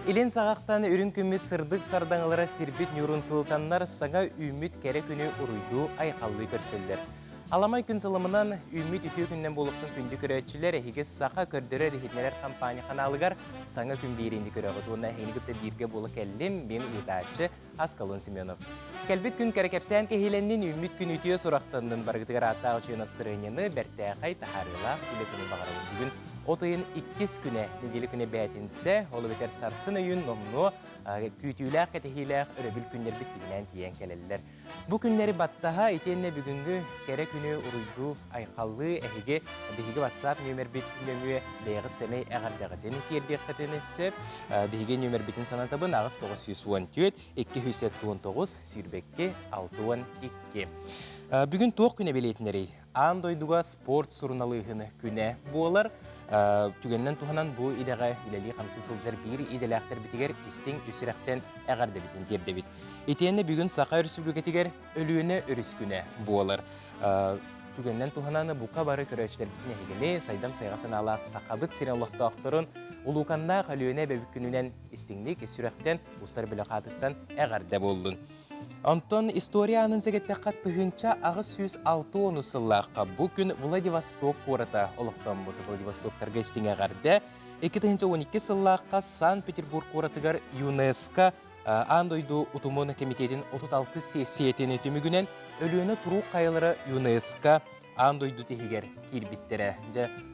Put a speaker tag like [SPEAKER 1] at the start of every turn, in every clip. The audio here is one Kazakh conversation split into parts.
[SPEAKER 1] Илен сағақтан үрін күммет сырдық сардаңылара сирбит нюрун сылтаннар саңа үміт кәрі күні ұруйду айқаллы көрсөлдер. Аламай күн сылымынан үміт үтіу күннен болуқтың күнді көрәтшілер әхеге сақа көрдірі рехетнелер компания қаналығар саңа күн бейренді көрәғыд. Оны әйнігітті бірге болы кәлім мен ұйдачы Аскалон Семенов. Кәлбет күн кәрекепсән кәхеленнен үміт күн үтіу сұрақтандың барғытығыр аттағы чүйін астырынені бәрттәғай тахарыла күлі күні бағарауын бүгін. Отайын 2 күне, неделі күне бәйтінсе, олы бетер сарсын өйін номну күйтіләқ кәтехиләқ өрөбіл күннер біттігінен тиен кәлелілер. Бұ күннері баттаға етенне бүгінгі кәрі күні ұрыйду айқаллы әхеге бігігі WhatsApp нөмір бит нөмі бәйғыт сәмей әғардағытын кердек қытыны сөп. Бігіге нөмір бітін санатабын ағыз 914, 219, сүйірбекке 612. Бүгін тоқ күне белетінері андойдуға спорт сұрыналығыны күне болар. Түгеннен туғанан бұл идеға үләлі қамсы сылжар бір иделәқтер бітігер істің үсірәқтен әғарды бітін терді бит. Етенне бүгін Сақа Республикатигер өліуіне өріс күне болар. Түгеннен туғананы бұқа бары көрәчілер бітіне хегелі, сайдам сайғасын алақ сақабыт сирен ұлықты ақтырын, ұлуқанна қалуіне бәбік күнінен істіңлік үсірәқтен ұстар білі қатықтан әғарды болдың. Антон историянын зәгетті қаттығынша ағыз 106 сыллаққа бүкін Владивосток қората олықтан бұты Владивостоктарға істіңе ғарды. 2012 сыллаққа Санкт-Петербург қоратығар ЮНЕСКО андойду ұтымын комитетін 36 сессиетіне түмігінен өліені тұру қайылары ЮНЕСКО андойду тегер кирбиттері.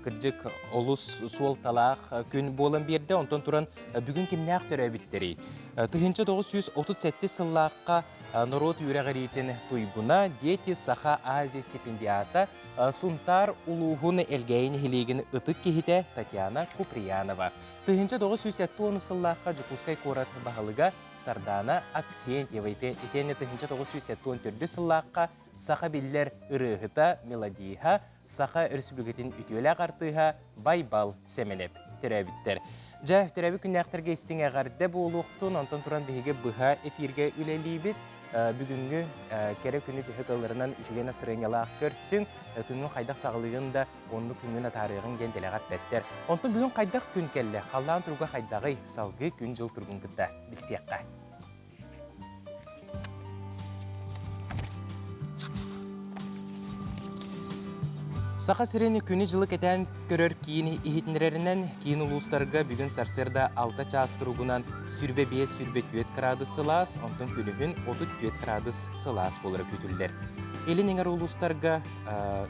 [SPEAKER 1] Кірджік олыс суол талақ күн болын берді, онтан тұран бүгін кемнәқ түрі біттері. 1937 сыллаққа народ юрағаритін туйгуна дети Саха Азия стипендиата сунтар улуғын әлгейін хелеген ұтық кехіде Татьяна Куприянова. 1970 сыллаққа Жукускай корат бағылыға Сардана Аксентьева етені 1974 сыллаққа Саха білдер ұрығыта Меладиха Саха Республикатын үтелі ағартыға Байбал Семенеп терәбіттер. Жа терәбі күннәқтірге істің әғарды болуқтың, онтан тұран бейге бұға эфирге үлелейбет. Бүгінгі кәрі күні түйігаларынан үшіген асырынялақ көрсің, күнгі қайдақ сағылығын да онды күнгі тарығын генделеғат бәттер. Онтан бүгін қайдақ күн кәлі, қаллағын тұруға қайдағы салғы күн жыл тұрғын күтті білсеққа. Сақа сирені күні жылы кәтен көрір кейін ихетінерерінен кейін ұлыстарға бүгін сарсырда 6 час тұрғынан сүрбе 5 сүрбе 4 градус сылас, онтын күнігін 34 градус сылас болыры күтілдер. Елін еңер ұлыстарға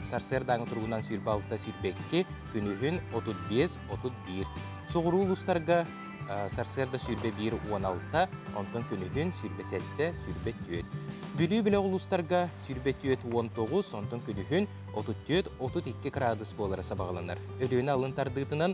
[SPEAKER 1] сарсырдаңы тұрғынан сүрбе 6 сүрбе 2 күнігін 35-31. Соғыру ұлыстарға сарсырда сүрбе 1-16, онтын күнігін сүрбе 7 сүрбе 4. Бүлі білі ұлыстарға сүрбе 4-19, онтын күнігін 34-32 градус болары сабағыланар. Өліуіне алын тардығытынан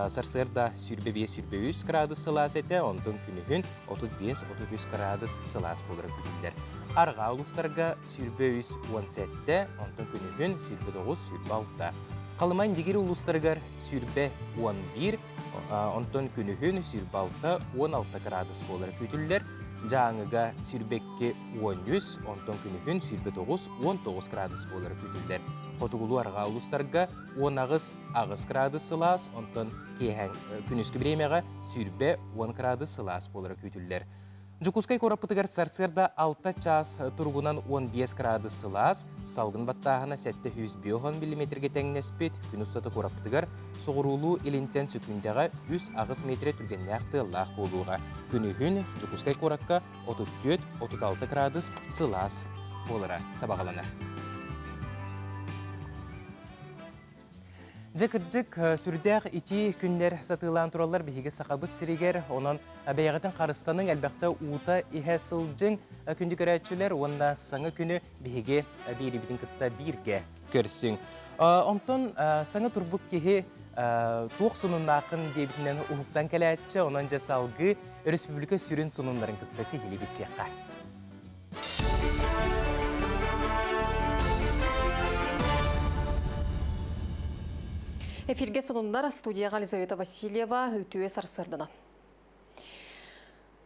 [SPEAKER 1] сарсырда сүрбе 5-3 градус сылас әті, онтын күнігін 35-33 градус сылас болары күтілдер. Арға ұлыстарға сүрбе 17, онтын күнігін сүрбе 9-6. Қалымайн дегері ұлыстарғар сүрбе 11, онтын күнігін сүрбе 6-16 градус болары күтілдер. Жаңыға сүрбекке 13, онтон күнігін сүрбе 9-19 градус болары күтілдер. Қотығылу арға ұлыстарға 10 градус сылас, онтон кейхен күніскі біремеға сүрбе 10 градус сылас болары күтілдер. Жукускай корапытығар сарсырда 6 час тұрғынан 15 градус сылас, салғын баттағына 750 мм тәңнеспет күн ұстаты корапытығар соғырулу елінтен сөкіндеға 100 метре түргенне ақтылақ болуға. Күнігін Жукускай кораққа 34-36 градус сылас болыра сабағаланар. Жекірджік сүрдәқ ити күнлер сатылан туралар бейге сақабыт сірегер, онын бәйғатын қарыстаның әлбәқті ұута ихе сылжың күнді көрәтшілер, онына саңы күні бейге бейрі бітін күтті бірге көрсің. Онтын саңы тұрбық кеге туық сұнын ақын дебітінен ұғықтан кәләтші, онын жасалғы республика сүрін сұнындарын күттесі хелі білсеққа.
[SPEAKER 2] Эфирге сонундар студияға Лизавета Васильева өтуе сарсырдынан.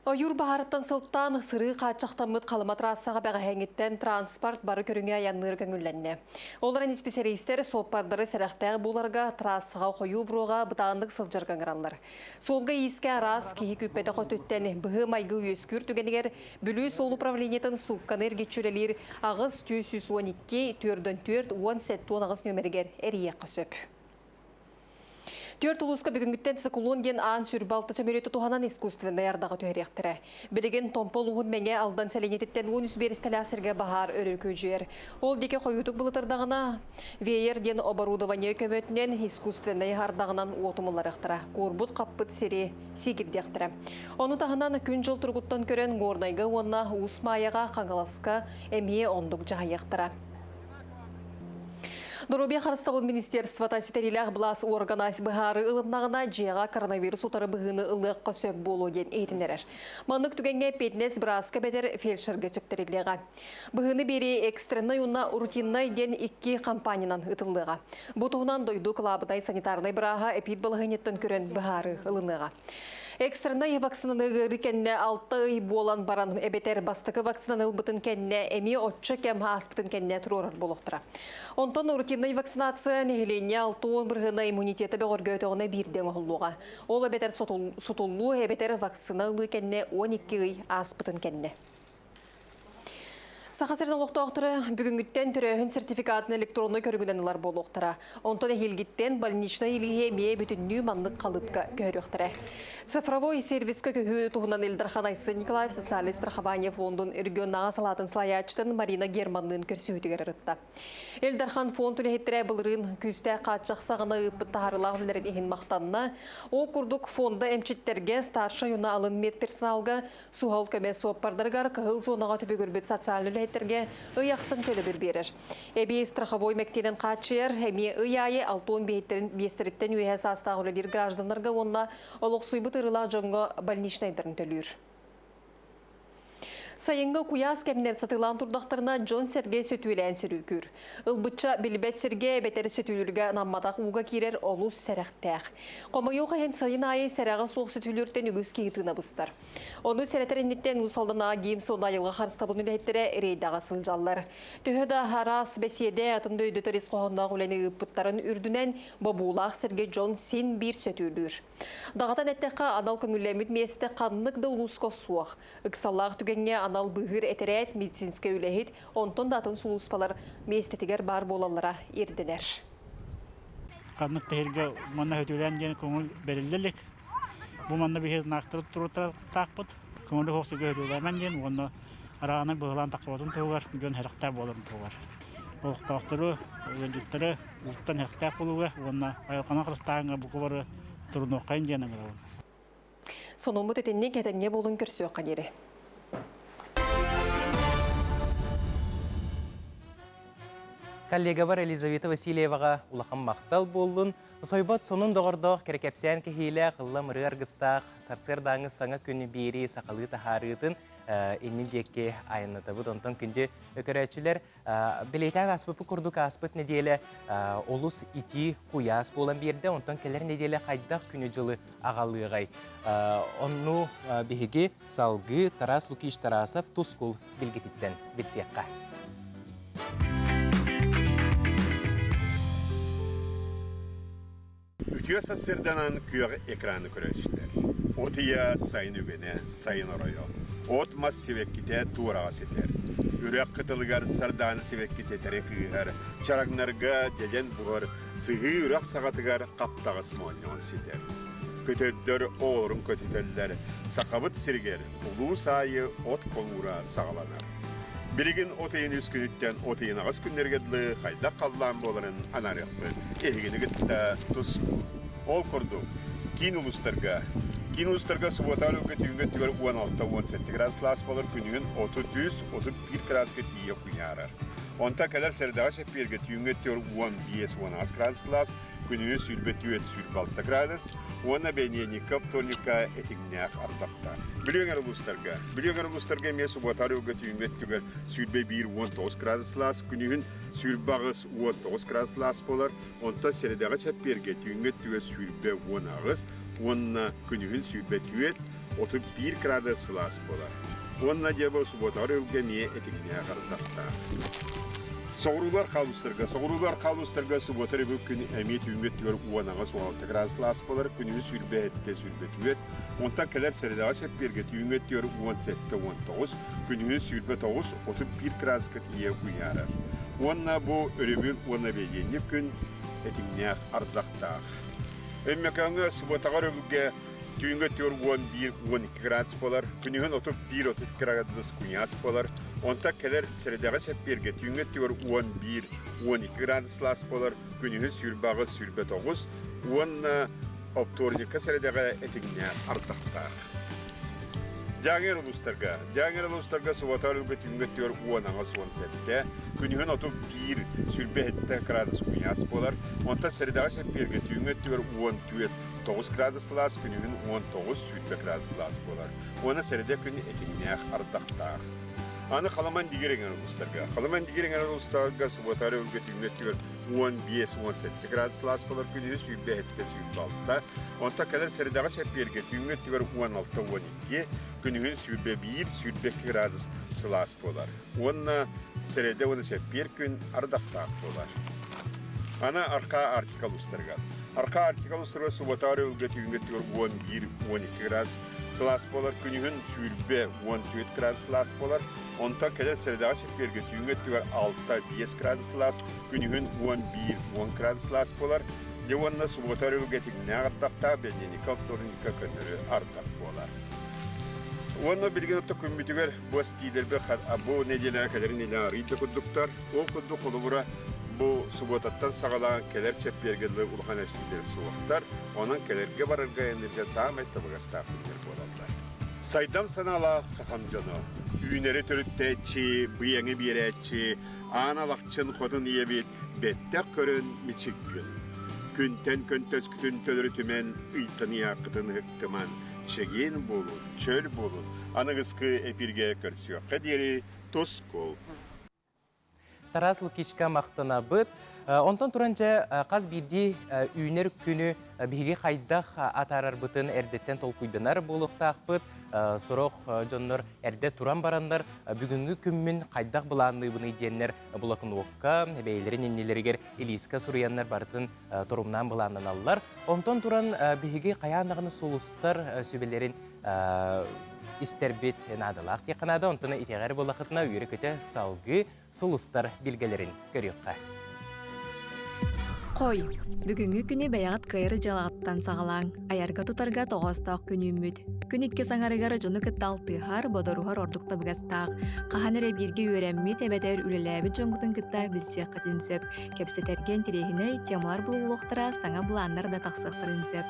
[SPEAKER 2] Ойур бахарыттан сылттан сыры қатшақтамыт қалыма трассаға бәға хәңіттен транспорт бары көріңе янныр көңілленне. Оларын специалистер соппардары сәрәқтәғы бұларға трассаға қою бұруға бұтағындық сылжырған ғыралар. Солға еске арас кейі көппеті қотөттен бұғы майғы өскүр түгенігер бүлі сол управлениетін сұққаныр кетчүрелер ағыз 212-4-4-10 ағыз нөмірігер әрие қысып. Төрт улуска бүгінгіттен циклон ген аан сүрбалты сөмелеті туғанан искусственный ярдағы түйеректірі. Білеген томпол ұғын мәңе алдан сәленететтен 13 берістілі асырға бағар өрір көжер. Ол деке қойутық бұлытырдағына вейер ден оборудование көмөтінен искусственный ардағынан отымылар ықтыра. Корбут қаппыт сере сегірдектірі. Оны тағынан күн жыл тұрғыттан көрен ғорнайғы онына ұсмаяға қаңғаласқа әмие ондық жағай ықтыра. Дұрубе Қарыстабыл Министерство таситерилях блас органас бұхары ылымнағына жеға коронавирус ұтары бұғыны ылыққа сөп болу ден ейтінерер. Манық түгенге петнес бұрасқа бәдер фельдшерге сөктерелеға. Бұғыны бері экстренной ұнна рутинной ден 2 компаниян ұтылыға. Бұтуғынан дойду қылабыдай санитарный бұраға эпид балығынеттен көрен бұхары ылыныға. Экстренной вакцинаны кенне 6 ай болан баран эбетер бастықы вакцинаны бұтын кенне әме отчы кем аспытын кенне тұрорар болуқтыра. Онтон рутинный вакцинация нехеленне 6 бірғына иммунитеті бәғыргі өтіғына бірден ұғылуға. Ол эбетер сутулу эбетер вакциналы кенне 12 ай аспытын кенне. Сақасырдан лоқтауқтыры бүгінгіттен түрөхін сертификатын электронны көргіненілер болуқтыра. Онтон әхелгіттен больнична иліге мие бүтінні манлық қалыпқа көріқтірі. Цифровой сервиске көхі тұғынан Эльдархан Айсы Николаев социальный страхование фондын регионаға салатын слаячтын Марина Германның көрсі өтігер ұрытта. Эльдархан фонд үліхеттірі бұлырын күсті қатшақ сағына ұппыт тағарыла үлерін ехін мақтанына, о күрдік фонда әмчеттерге старша юна алын медперсоналға суғал көмес соппардырғар кығыл зонаға төбе көрбет социальный үліхеттерге ұяқсын көлі бір берір. Әбей страховой мәктенін қатшыр, әме ұяйы 6-10 бестеріттен үйәс астағы үлелер гражданларға онына олық суйбы тырыла жоңға больничнайдарын төлір. Сайынғы куяс кәмінен сатылан тұрдақтарына Джон Сергей сөтуілән сүрүкүр. Үлбүтча білбет Сергей бәтері сөтүлірге намматақ уға керер олус сәрәқтәқ. Қомайу қайын сайын айы сәрәға соқ сөтүлірден үгіз кейтіна бұстар. Оны сәрәтәріндеттен ұсалдана кейін соны айылға қарыстабын үләйттері рейдаға сылжалар. Төхеді харас бәседе атынды өйді төрес қоғындағы үләні ұппыттарын үрдінен бабулақ Сергей Джон сен бір сөтүлір. Дағатан әттәққа анал көңілемет месті қанлық да ұлысқа суақ. Үксаллақ түгенге анал бұғыр әтерәт медицинске үләхет, онтон датын сұлыспалар местетігер бар болалара ердінер.
[SPEAKER 3] Қанлық тәхерге манна өтілен ден көңіл бәрілілік. Бұл манна бігер нақтырып тұрып тақпыд. Көңілі қоқсыға өтілемен ден, оны арағаны бұғылан тақпатын тұғылар, жөн әріқтәп болын тұғылар. Олықтақтыры, өзілдіктірі, ұлттан әріқтәп болуға, оны айылқана қырыстағыңға бұғы бары тұрын оқайын денің рауын.
[SPEAKER 2] Соның бұт етенне кәтенне болын көрсі оқан ері.
[SPEAKER 1] Коллега бар Елизавета Васильеваға улахан мақтал болдың. Сойбат сонын доғырдық керекепсиян кехейлі қылла мұры арғыстақ сарсырдаңы саңа күні бері сақалы тахарытын енін декке айынытыбыд. Онтан күнде өкірәтшілер білейтен аспыпы күрдік аспыт неделі олус ити куяс болан берді. Онтан келер неделі қайдақ күні жылы ағалығай. Онну бігеге салғы Тарас Лукиш Тарасов тұскул білгетіттен білсеққа.
[SPEAKER 4] Ütüye sasırdanan kuyaq ekranı körəçlər. Otiya sayın ügene, sayın oroyo. Ot mas sevekkite tuğrağa seter. Ürək qıtılgar sardanı sevekkite terekiyar. Çaraqnarga deden buğar, sığı ürək sağatıgar qaptağız monyon seter. Kötüddür oğurun kötüdürlər. Saqabıt sirger, ulu sayı ot kolura sağlanar. Bilgin otayın üskünütten otayın ağız günlergedli hayda qallan boların anarıqlı. Ehgini gitta tusku. Ol kurdu. Kin ulustarga subotalı götüğünge tüger 16-17 graduslas bolur günüğün 30-31 gradus getiye kunyarar. Onta kadar serdağa şepirge tüğünge tüger 10-16 graduslas günüğün sülbetüet sülbalta gradus. Ona beniyeni kaptonika etignak ardakta. Biliyonger ulustarga me subotalı götüğünge tüger sülbe 1-19 graduslas günüğün sülbağız 19 graduslas bolur. Onta serdağa şepirge tüğünge tüger sülbe 10 ağız. Ona günüğün sülbetüet 31 gradus Celsius bolar. Onna jebo subotar ülge miye etikneye qarıdaqta. Soğurular kalustırga subotar bu gün emiyet ümmet diyor uanağa 16 gradus Celsius bolar. Günümüz sülbehette sülbetüvet. Onta keler seridağa çep berget ümmet diyor 17 19. Günümüz sülbet 31 gradus katiye uyarar. Onna bu ölümün ona beğenip gün etikneye qarıdaqta. Emmekanga subotar ülge Tüyünge tör 11-12 gradus bolar, günühün 31-32 gradus kunyas bolar. Onta keler seridağa çepberge tüyünge tör 11-12 gradus Celsius bolar, günühün sülbağı sülbe 9. Onna optornika seridağa etinne artaqta. Janger uluslarga suvatar ülge tüyünge tör 10-17, günühün 31 sülbe 7 gradus kunyas bolar. Onta seridağa çepberge tüyünge tör 9 gradus Celsius günün 19 sülbe gradus Celsius bolar. Ona seride günü ekinne artaqta. Ana Kalaman digeren uluslarga suvatar ülge tüyünge tör 15-17 gradus Celsius bolar, günü sülbe 7 sülbe 6. Onta keler seridağa çepberge tüyünge tör 16-12, günün sülbe 1 sülbe 2 gradus Celsius bolar. Ona seride onu çepber gün artaqta bolar. Ana arka artikaluslarga suvatar ülge tüyünge tör 11-12 gradus Celsius bolar, günün sülbe 14 gradus Celsius bolar. Onta keler seridağa çepberge tüyünge tör 6-5 gradus Celsius, günün 11-10 gradus Celsius bolar. Jevonna suvatar ülge tüyünge artaqta bedenika optornika könürü artaq bolar. Onna bilgin opta kümbütüger bu stilerbe bu nedelere kadar neler ride kuduktar, o kuduk olubura bu subotattan sağalan keler çepbergeli ulhan estiler suvatlar, onun kelerge bararga enerji sağmet tabagastaqtır bolallar. Saydam sanala sahamcano, üyneri törütteçi, bıyangı biretçi, analaqçın kodun yebit, bettek körün miçikkil. Künten köntöz kütün tölürü tümen, ıytanı yakıtın hıktıman, çegin bulun, çöl bulun, anıgıskı epirge körsüyor. Kaderi toskol.
[SPEAKER 1] Taras Lukичка мақтана быт. Онтон туранча қаз бирди үйнер күні биги қайдақ атарар бытын әрдеттен толкуйдынар болуқтақ быт. Сұрық жоннор әрде туран барандар бүгінгі күммін қайдақ бұланды бұны иденлер бұлақын оққа, бәйлерін еннелергер Илиска сұруяннар бартын тұрумнан бұланын алылар. Онтон туран биги қаянағыны сұлыстар сөбелерін истербит надалақ текінады, онтыны итеғар болақытына үйері көте салғы сұлыстар білгелерін көріққа.
[SPEAKER 5] Қой, бүгінгі күні бәяғат қайыры жалағаттан сағалаң, аярға тұтарға тоғыстақ күні үміт. Күн итке саңарығары жоны кытталтығар, бодорухар ордықта бұғастақ. Қаханыры бірге өрәмі тәбәдер үлеләбі жоңғытын кытта білсек қатын сөп. Кепсетерген терегіне темалар бұлылықтыра саңа бұландар да тақсықтырын сөп.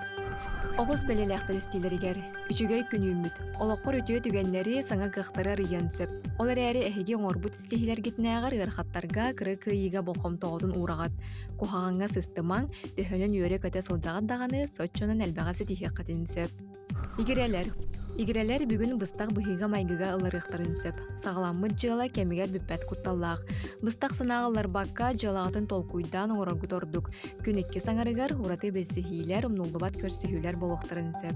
[SPEAKER 5] Оғыз бәлеләқтір істейлерігер, үчігөй күні үміт. Олыққыр өтіе түгенлері саңа қықтырар үйен сөп. Олар әрі әхеге орбут істейлер кетінәғар ғырқаттарға кірі күйіға болқом тоғытын урағат. Кухағанға сыстымаң, төхөнін өре көте сылдағат дағаны сотчонын әлбәғасы тихе қатын сөп. Игерелер бүгін быстақ бұхиға майгыға ыларықтарын сөп. Сағаламмыд жыла кәмігер бүппәт құтталлақ. Быстақ санағылар баққа жалағатын толкуйдан оңырғыт ордық. Күн екке саңарығар ұраты бәсіхейлер, ұмнулдыбат көрсіхейлер болуқтарын сөп.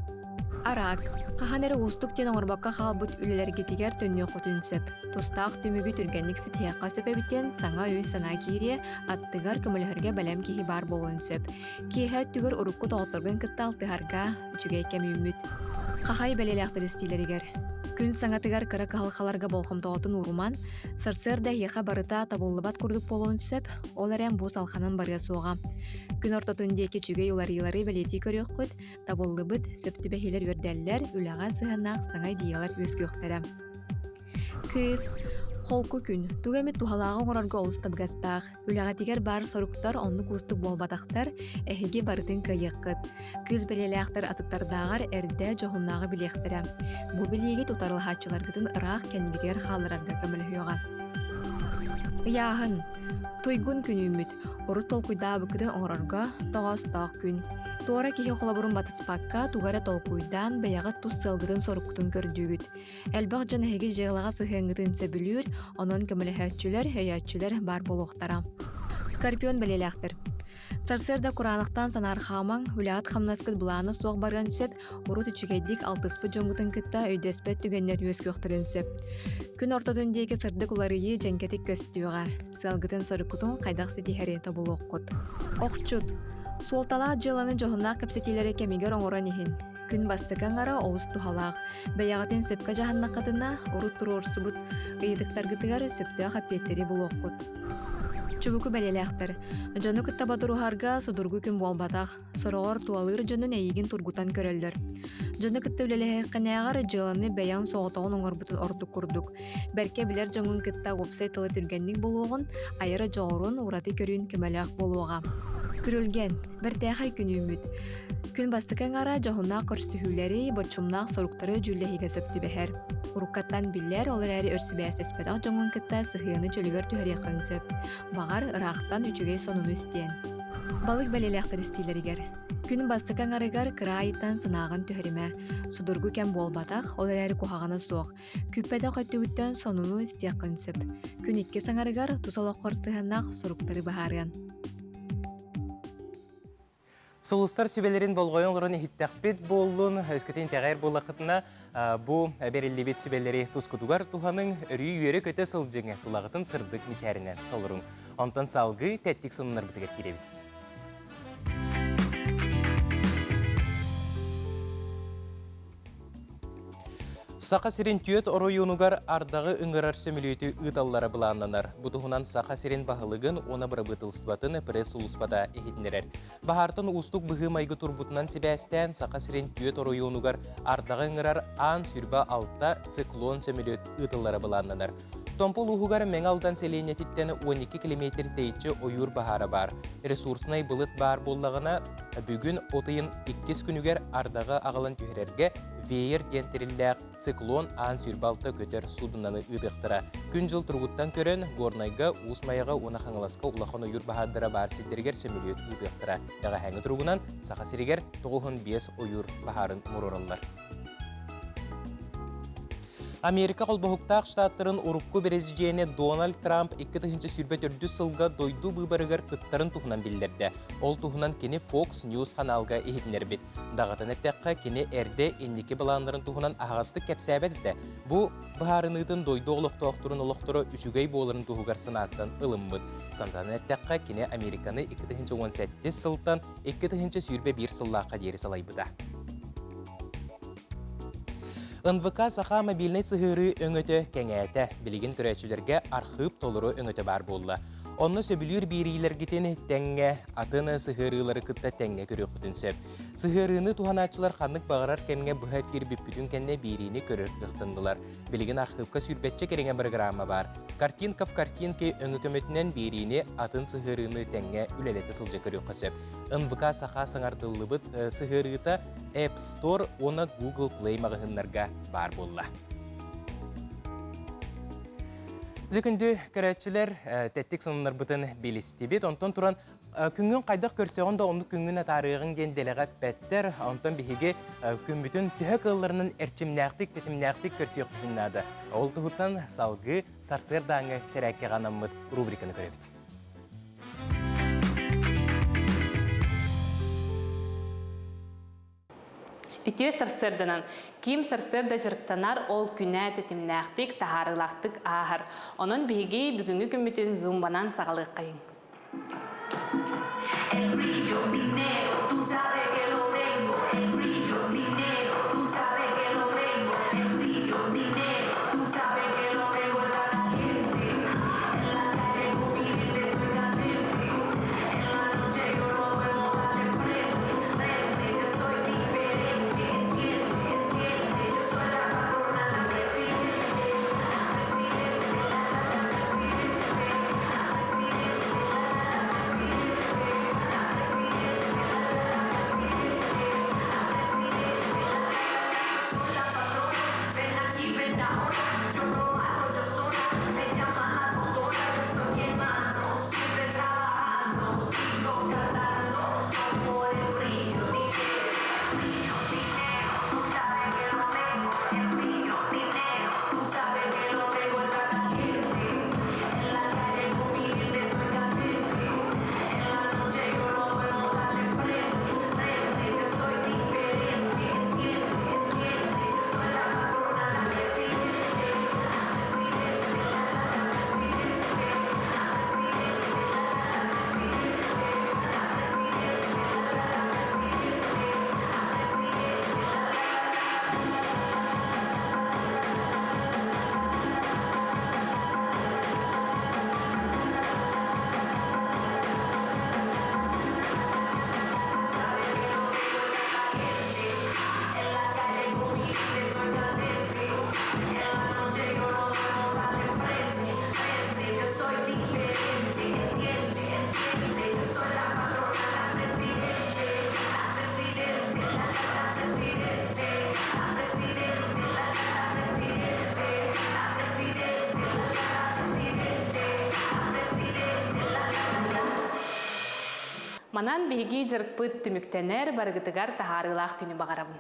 [SPEAKER 5] Арак, қаханары ұстық тен оңырбаққа қалбыт үлелер кетігер төнне құтын сөп. Тустақ түмігі түргенлік сітияққа сөпәбіттен саңа өй сана кейре аттығар көмілерге бәлем кейі бар болуын сөп. Кейхәт түгір ұрыққы тоғытырғын кітталтығарға үчіге кәм үміт. Қахай бәлеләқтір істейлерігер. Күн саңатығар кірі қалқаларға болқым тоғытын ұруман, сырсырда еқа барыта табылыбат күрдік болуын сөп, оларен бұз алқанын барға соға. Күн ортатындеке чүгей олар-елары бәлеті көрек құд, табылыбыт сөпті бәхелер өрдәлілер, үліға сығанақ саңай диялар өзгі өқтері. Кыз, холку күн, туғамет тухалағы оңырарға олысты бұғастақ, үліға тегер бар сорықтар онны күстік болбадақтар, әхеге барытын кайыққыт. Кыз бәлеләқтір атыттардағар әрді жоғыннағы білектірі. Бұ білеге тұтарлы хатчыларғытын ұрақ кәнелігер қалырарға көміліғіға. Яғын, тойгун күн үміт, ұры толкуйда бұкыдың оңырарға тоғастақ күн. Туара кеге қолабырын батыспаққа туғара толкуйдан бәяға тұс сылғыдың сорықтың көрдігіт. Әлбақ жан әге жығылаға сығыңғытын сөбілір, оның көмілі хөтчілер, бар болуқтара. Скорпион белелектер. Сарсерда Куранықтан санар хамаң, үләғат хамнаскыт бұланы соқ барған сөп, ұру түчігеддік алтыспы жоңғытын кітта өйдеспет түгеннер өз көқтірін сөп. Күн ортадындегі сырдық уларыйы жәнкетік көстіуға, сылғытын сырықытын қайдақ сетихәрі табылу оққыт. Оқчуд. Суолталақ жыланы жоғынақ кәпсетелері кемегер оңыран ехін. Күн бастықан ара олыс тухалақ. Бәяғатын сөпка жағанна қадына ұрут тұру орсыбыт ғайдықтарғытығар сөпті қапеттері бұл оққыт. Чубуку бәлеләқтір. Жону кітаба тұрухарға судургу күн болбатақ. Сороғар туалыр жонун әйігін тургутан көрелдір. Жону кітті үлелеғаққанағар жыланы бәян соғытауын оңырбытын ордық күрдік. Бәрке білер жоңын кітта вебсайтылы түргеннік болуғын, айыры жоғырын ураты көрін көмәләқ болуға. Күрілген, бір тәғай күн үміт. Күн бастықан ара жоғына көрстүхүлері, бочумнақ соруқтары жүлләхиге сөпті бәхер. Уруккаттан биллер олар өрсі бәстеспедақ жоңын кітта сығыны чөлігер түхәрияқын сөп. Бағар ырақтан үчігей сонуну істен. Балық бәлеләқтір істейлерігер. Күн бастықан арыгар кыра айттан сынағын түхәриме. Судургу кәм болбатақ, олар кухағаны соқ. Күппәді қөттігіттен сонуну істеқын сөп. Күн итке саңарыгар тусалақ қорсығанақ соруқтары бағарған.
[SPEAKER 1] Сулустар сүбелерин болғойын лұрын хиттәқпет болуын өскөтен тәғайыр болақытына бұ бәрелебет сүбелері тұскудуғар тұғаның үрі үйері көті сылжыңы тұлағытын сырдық мисәрінен толырың. Онтан салғы тәттік сонынар бұтығар керебет. Сақа сирен түйет оройуынугар ардағы үңірар сөмілеуті ұталлары бұланланар. Бұтығынан сақа сирен бағылығын оны бір бұтылыстыбатын пресс ұлыспада ехетінерер. Бағартын ұстық бұғы майғы турбутынан себәстен сақа сирен түйет оройуынугар ардағы үңірар ан сүрба алтта циклон сөмілеут ұталлары бұланланар. Томпол ұғығар мәң алдан селенететтен 12 км тейчі ойыр бағары бар. Ресурсынай бұлыт бар боллағына бүгін отайын 2 күнігер ардағы ағылан түйерерге вейер дентерілләқ циклон ан сүрбалты көтер судынаны ұдықтыра. Күн жыл тұрғыттан көрін горнайға ұсмайыға оны қаңыласқа ұлақан ойыр бағадыра бар сетергер сөмелет ұдықтыра. Яға әңі тұрғынан сақа сирегер 9-5 ойыр бағарын мұроралар. Америка қолбақықтақ штаттарын ұрыққы президенті Дональд Трамп 2000 сүрбет өрді сылға дойду бұбарығар күттарын тұхынан білдерді. Ол тұхынан кені Fox News каналға ехетінер бет. Дағатын әттәққа кені әрді еннеке баланларын тұхынан ағасты кәпсәбәді. Бұ бұхарынығын дойду олықтуақтырын олықтыры үшігей боларын тұхығар сынаттан ылымбыд. Санданы әттәққа кені Американы 2017 сылтан 2000 сүрбе бір сыллаққа дері салайбыда. НВК саха мобильный сығыры өңөті кәңәті, білеген көрәтшілерге архып толыры өңөті бар болды. Онны сөбілер берейлергетен тәңге, атыны сығырылары күтті тәңге көрі құтынсып. Сығырыны туханачылар қанық бағарар кәмге бұға фир бүппүтін кәнне берейіні көрі құқтындылар. Білеген архывқа сүрбетче керенген бір грамма бар. Картинка в картинке өңі көметінен берейіні атын сығырыны тәңге үлелеті сылжы көрі құсып. НВК саха сыңардылы бұд сығырыта App Store, оны Google Play мағығынларға бар болла. Жүкінді көрәтшілер тәттік сынынар бұтын белістебет. Онтан тұран күнгін қайдақ көрсеғында оны күнгін атарығын денделіға бәттер. Онтан бігеге күн бүтін түхі қылларының әрчімнәқтік, тәтімнәқтік көрсеғ күннады. Ол тұғыттан салғы сарсырдаңы сәрәкке ғанамыд рубриканы көребет.
[SPEAKER 6] Үтіе сарсырдынан, ким сарсырда жырттанар ол күнә тетімнәқтік, тахарылақтық ағар. Onun бігі бүгінгі күмбетін зумбанан сағылық қайын. El brillo, dinero, tú sabes que lo tengo. El brillo, dinero, tú sabes que lo tengo. El brillo, dinero, tú sabes que lo tengo. Está caliente, en la calle con mi gente estoy caliente. En la noche yo no duermo, dale prende, yo soy diferente, entiende, yo soy la patrona, la presidente, la presidente.
[SPEAKER 7] Манан биһиги жырыкпыт түмүктенер баргытыгар тахарылаах күнү багарабын.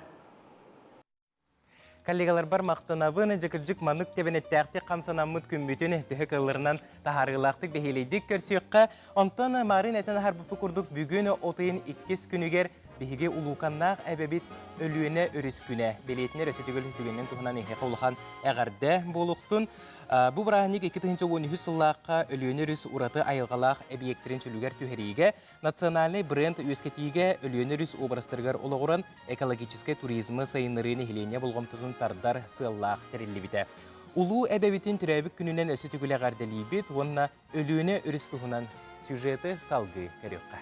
[SPEAKER 1] Коллегалар бар мақтанабын, жекіржік манық тебенеттәқті қамсанамыд күмбүтін түхі кылларынан тахарылақтық бейелейдік көрсіққа. Онтан марын әтін харбыпы күрдік бүгін отайын 2 күнігер бейге улуканнақ әбәбет өлüene өріс күне. Белетінер өсі түгіл түгіннен тұхынан еқе қолыған әғарды болуқтын. Бұ бірағынек 2013 сыллаққа өлüene өріс ұраты айылғалақ әбиектерін чүлігер түхерейге национальный бренд өскетейге өлüene өріс обрастырғар олығыран экологический туризмы сайынырыны хелене болғымтығын тардар сыллақ тәрелі біті. Улу әбәбетін түрәбік күнінен өсі түгілі ғардалей бет, онына өлüene өріс тұхынан сюжеті салғы көріққа.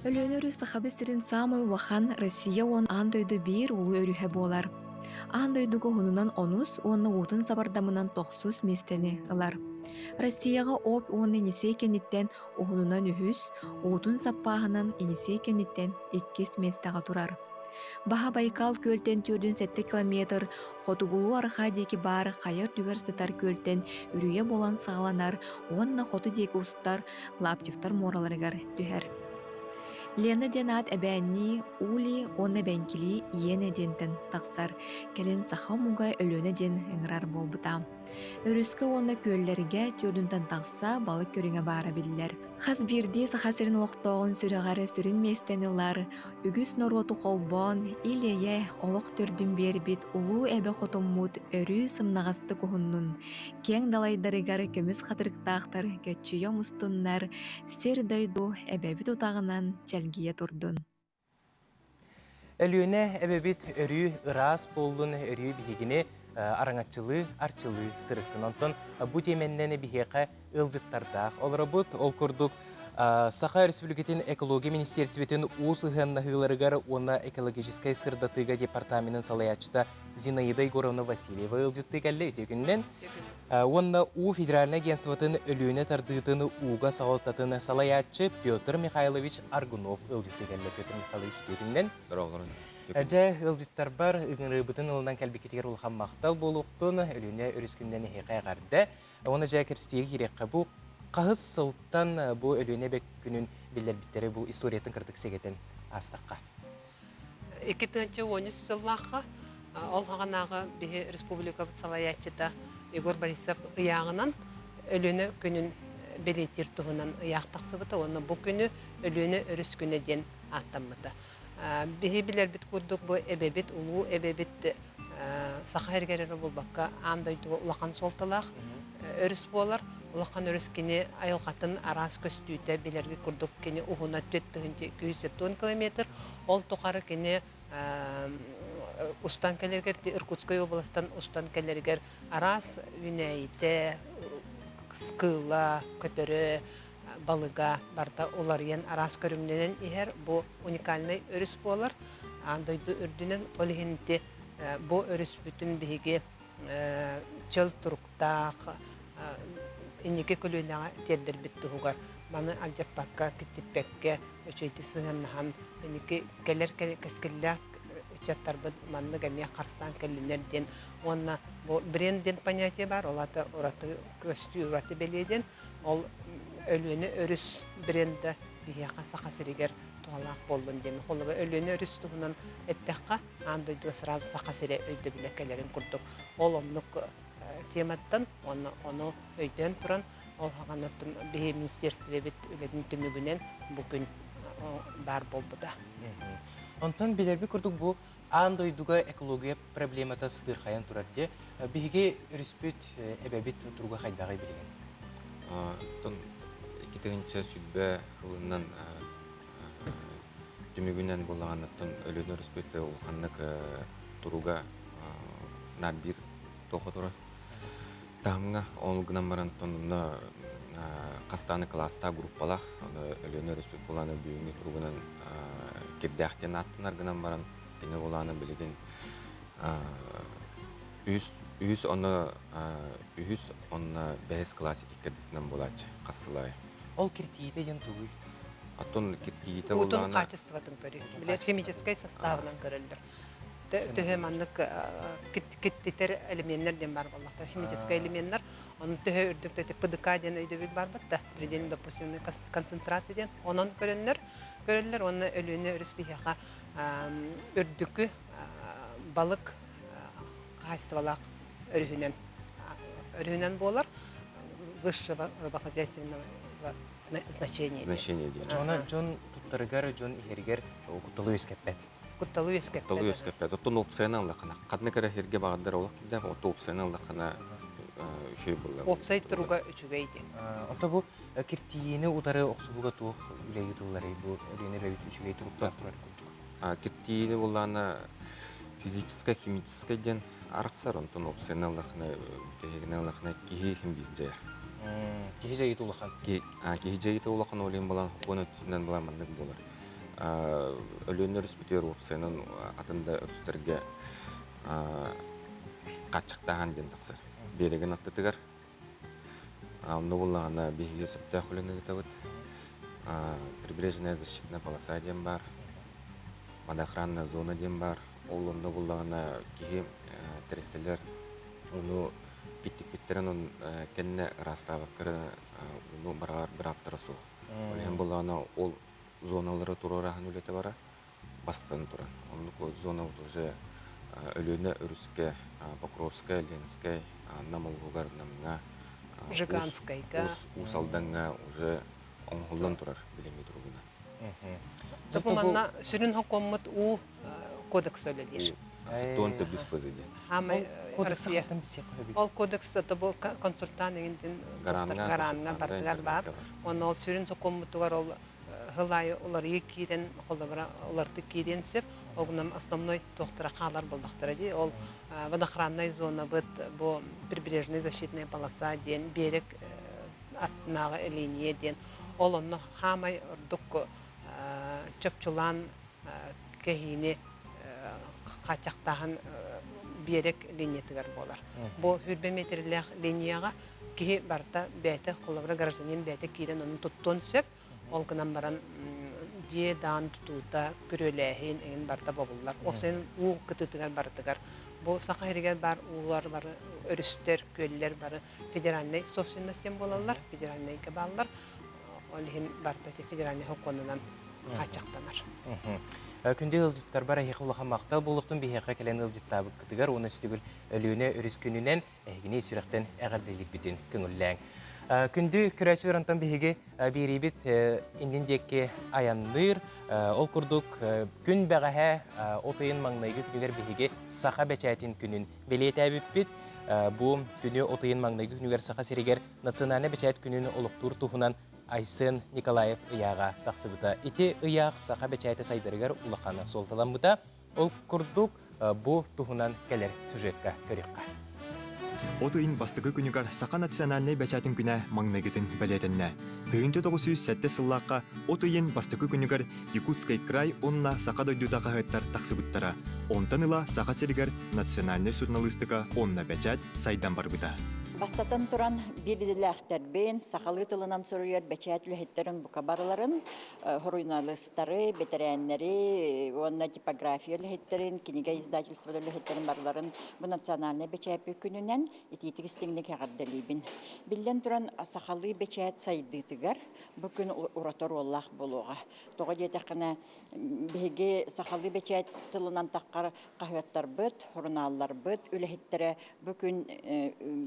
[SPEAKER 5] Өлüene өріс сақабыстырын самай улахан Россия он андойды бір улу өріхе болар. Андойдуғы хонунан онус, онна утын сабардамынан 9 местені ылар. Россияға оп онны инесе кенеттен оғынунан үхіс, утын саппағынан инесе кенеттен 2 местаға турар. Баха Байкал көлтен 4-7 километр, Хотугулу арха деки бар хайыр дүгер сытар көлтен үрүйе болан сағаланар, онна хоту деки устар, лаптифтар мораларыгар түхер. Лена денат әбәнни, ули онна бәнкили иене дентен тақсар, кәлін саха мұға өлөне ден ыңрар болбыта. Өріскі онна көллерге түрдінтен тақса балық көріңе бара білілер. Хас бірді сахасырын лоқтоғын сүріғары сүрін местенілар, үгіс нороту қолбон, илее олық түрдін бербет улу әбі хотыммут өрі сымнағасты күхіннің. Кен далайдарыгар көміс қатырықтақтар көтчүйе мұстыннар, сер дойду әбәбіт отағынан чәлгие тұрдын.
[SPEAKER 1] Өлüene әбәбет өрі ырас болдың өрі бігіне араңатчылы, арчылы сырыттын. Онтон бұ теменнені бігеқа ылжыттардақ. Олары бұд, ол күрдік Саха Республикатын экология министерстветін ұс ұғаннағыларығар оны экологическай сырдатыға департаментін салаячыда Зинаида Егоровна Васильева ылжытты кәлі өтегіннен. Онна У федеральный агентствотын өлüene тардыытын уға салаттатын салаячы Петр Михайлович Аргунов ылжытты кәлі Петр Михайлович өтегіннен. Әжә ылжыттар бар, үгінрі бұтын ылынан кәлбекетігер ұлған мақтал болуқтын, өлüene өріскүнден еқай ғарды. Оны жа кәпістегі керекқа бұл қағыз сылттан бұл өлüene бәк күнін білдер біттері бұл историятын кірдік сегетін астаққа.
[SPEAKER 8] 2013 сыллаққа олғағанағы бігі республика салаячыда Егор Борисов ұяғынан өлüene күнін белетер тұғынан ұяқтақсы бұты, оны бұл күні өлüene өріс күнеден аттамыды. Биһи билер бит курдук бу эбебит улуу эбебит саха эргерери болбакка андойдуга улахан солталаах өрүс болар. Улахан өрүс кини айылгатын арас көстүүтө билерге курдук кини угуна 210 километр. Ол тохары кини устан келергер Иркутской областан устан келергер арас Винейте, Скыла, Көтөрө балыга барда оларыян арас көрүмненен ихер бу уникальный өрүс болар. Андойду үрдүнен олихинти бу өрүс бүтүн биһиги чөл туруктаак инеке көлүнага тердер биттугар. Маны алжаппакка киттиппекке өчөйти сыгыннахан инеке келер кескеллак чаттарбы манны гамия карстан келлинерден онна бу бренден понятие бар. Олата ураты көстүү ураты беледен ол өлüene өрүс бренді бияқа сақасырегер туалақ болын деме. Қолыға өлüene өрүс тұғынан әттәққа андойдыға сразу сақасыре өйді білеккелерін күрдік. Ол онлық тематтан, оны өйден тұран, ол хағанаттың бейе министерстве бет өлетін түмігінен бүгін бар болбыда.
[SPEAKER 1] Онтан білербі күрдік бұл андойдыға экология проблемата сыдыр қаян тұрарде, бейге өріспет әбәбет тұруға қайдағы білген?
[SPEAKER 9] Китегенче сүлбе хылынан түмігінен болағанаттан өліні рүспетті ұлқанлық тұруға нәрбір тоқы тұры. Тағымға оңылғынан барантан қастаны класста группалақ өліні рүспет боланы бүйінгі тұруғынан кердәқтен аттын арғынан баран кені боланы білеген үйіс оны бәйіз класс иккедетінен болачы қасылай.
[SPEAKER 1] Ол киртиите ден тугуй.
[SPEAKER 9] Аттон киртиите
[SPEAKER 8] Утун
[SPEAKER 9] болана.
[SPEAKER 8] качествотын көрүлөр. Биле химический составынан көрүлөр. Төһөманлык киттитер элементтер ден бар боллакта. Химический элементтер Onun töhö ürdükte PDK diyen öydöbül var batta. Predelim допустимный концентрация diyen. Onun görürler, onun ölüğünü örüs bir yaka ürdükü balık haystavalak örühünen bolar. Высшего рыбохозяйственного значения.
[SPEAKER 9] Значение диэн.
[SPEAKER 1] Жона жон туттарыгар жон ихергер кутталуу эскеппет.
[SPEAKER 8] Кутталуу эскеппет.
[SPEAKER 9] Толу өскөппе. Оттон опсайны аллақана. Қадны кәрі херге бағаддар олақ кидді, отто опсайны аллақана үшөй бұлла.
[SPEAKER 8] Опсай тұруға үчігейді.
[SPEAKER 1] Онта бу киртиини утары оксуга туох үлеги тыллары бу өрүнө бебит үчүгей туруктар турар күттүк.
[SPEAKER 9] Киртиини бұлланы физическая, химическая ден арықсар, онтон опсайны аллақана, бүтегені аллақана кихи хим билжайыр.
[SPEAKER 1] Кихи жайы тулахан.
[SPEAKER 9] Кихи жайыты олақын олейін болан, оны түтінен болан мандық болар. Өлөнөр үспүтер опсайнын атында өрүстөргө качыктаган ден таксыр. Береген аттытыгар. Онда буллагана биһиге сөптө хөлөнө гытабыт. Прибрежная защитная полоса ден бар. Водоохранная зона ден бар. Ол онда буллагана кихи теректелер уну киттипиттерен он кенне раставаккыр уну барар бир аптара сук. Олен буллагана ол зоналары турарахан үлете бара бастан туран. Онлук зона уже өлөне өрүскө, Покровская, Ленинская, Намалгугар намга,
[SPEAKER 8] Жиганская,
[SPEAKER 9] Усалданга уже оңголдан турар билеми туругуна.
[SPEAKER 8] Топуманна сүрүн хокоммут у кодекс өлелер.
[SPEAKER 9] Тонты диспозиция.
[SPEAKER 8] Хамай Россия.
[SPEAKER 1] Кодекс бисек хөбит.
[SPEAKER 8] Ол кодекс табу консультант эгенден гаранга бартыгар бар. Оны ол сүрүн хокоммутугар ол Хылай олар екиден, оларды киден сеп, огнам основной тоқтыра қалар болдақтыра де. Ол водоохранная зона быт, бу прибрежная защитная полоса ден, берег атнағы линия ден. Ол онны хамай ордук чөпчулан кехини қачақтағын берег линиятыгар болар. Бу хүрбеметрлях линияға кихи барта бәйті, қолабыра гражданин бәйті киден оның туттон сеп, ол кынан баран дие даан тутуута көрөлэхин эгин барта бобуллар. Осен уу кытытыгар бартыгар. Бу сака херигер бар уулар бар, өрүстер, көллер бар, федеральный собственностен болалар, федеральный кабаллар. Олхин барта федеральный хоконунан качактанар.
[SPEAKER 1] Күнде ылжыттар бар айқылыға мақтал болуқтың бейхеқа келен ылжыттабы кытыгар, оны сүтігіл өліуіне өріс күнінен әйгіне сүректен әғірдейлік бітін көңілләң. Күнді күрәчілер антон бейге бейрейбіт инден декке аянныр, ол күрдік күн бәғәхә отайын маңнайғы күнігер бейге сақа бәчәйтін күнін белет әбіп біт. Бұл күні отайын маңнайғы күнігер сақа серегер национальны бәчәйт күнін олықтур тұхынан Айсын Николаев ыяға тақсыбыта. Ити ыяқ сақа бәчәйті сайдырығар улақаны солталамыта. Ол күрдік бұл тұхынан кәлер сюжетка көрекқа.
[SPEAKER 10] Отойын бастығы күнігар сақа национальный бәчәтін күнә маңнагетін бәлетінне. Тыйынты 907 сыллаққа отойын бастығы күнігар Якутский край онна сақа дойдудағы ғыттар тақсыбыттара. Онтан ыла сақа серігер национальный журналистика онна бәчәт сайдан барбыда.
[SPEAKER 11] Бастатан туран бирдиләхтербен сақалы тылынан сөрүер бәчәт үләһеттерин букабарларын, хоруйналыстары, ветераннары, онна типография үләһеттерин, книга издательство үләһеттерин барларын бу национальный бәчәт күнүнән ититигистеңник ягардалыбын. Билден туран сақалы бәчәт сайдытыгар бу күн уратор Аллах болуга. Тога жетәкне беге сақалы бәчәт тылынан таққар кахыттар бит, хоруналлар бит, үләһеттере бу күн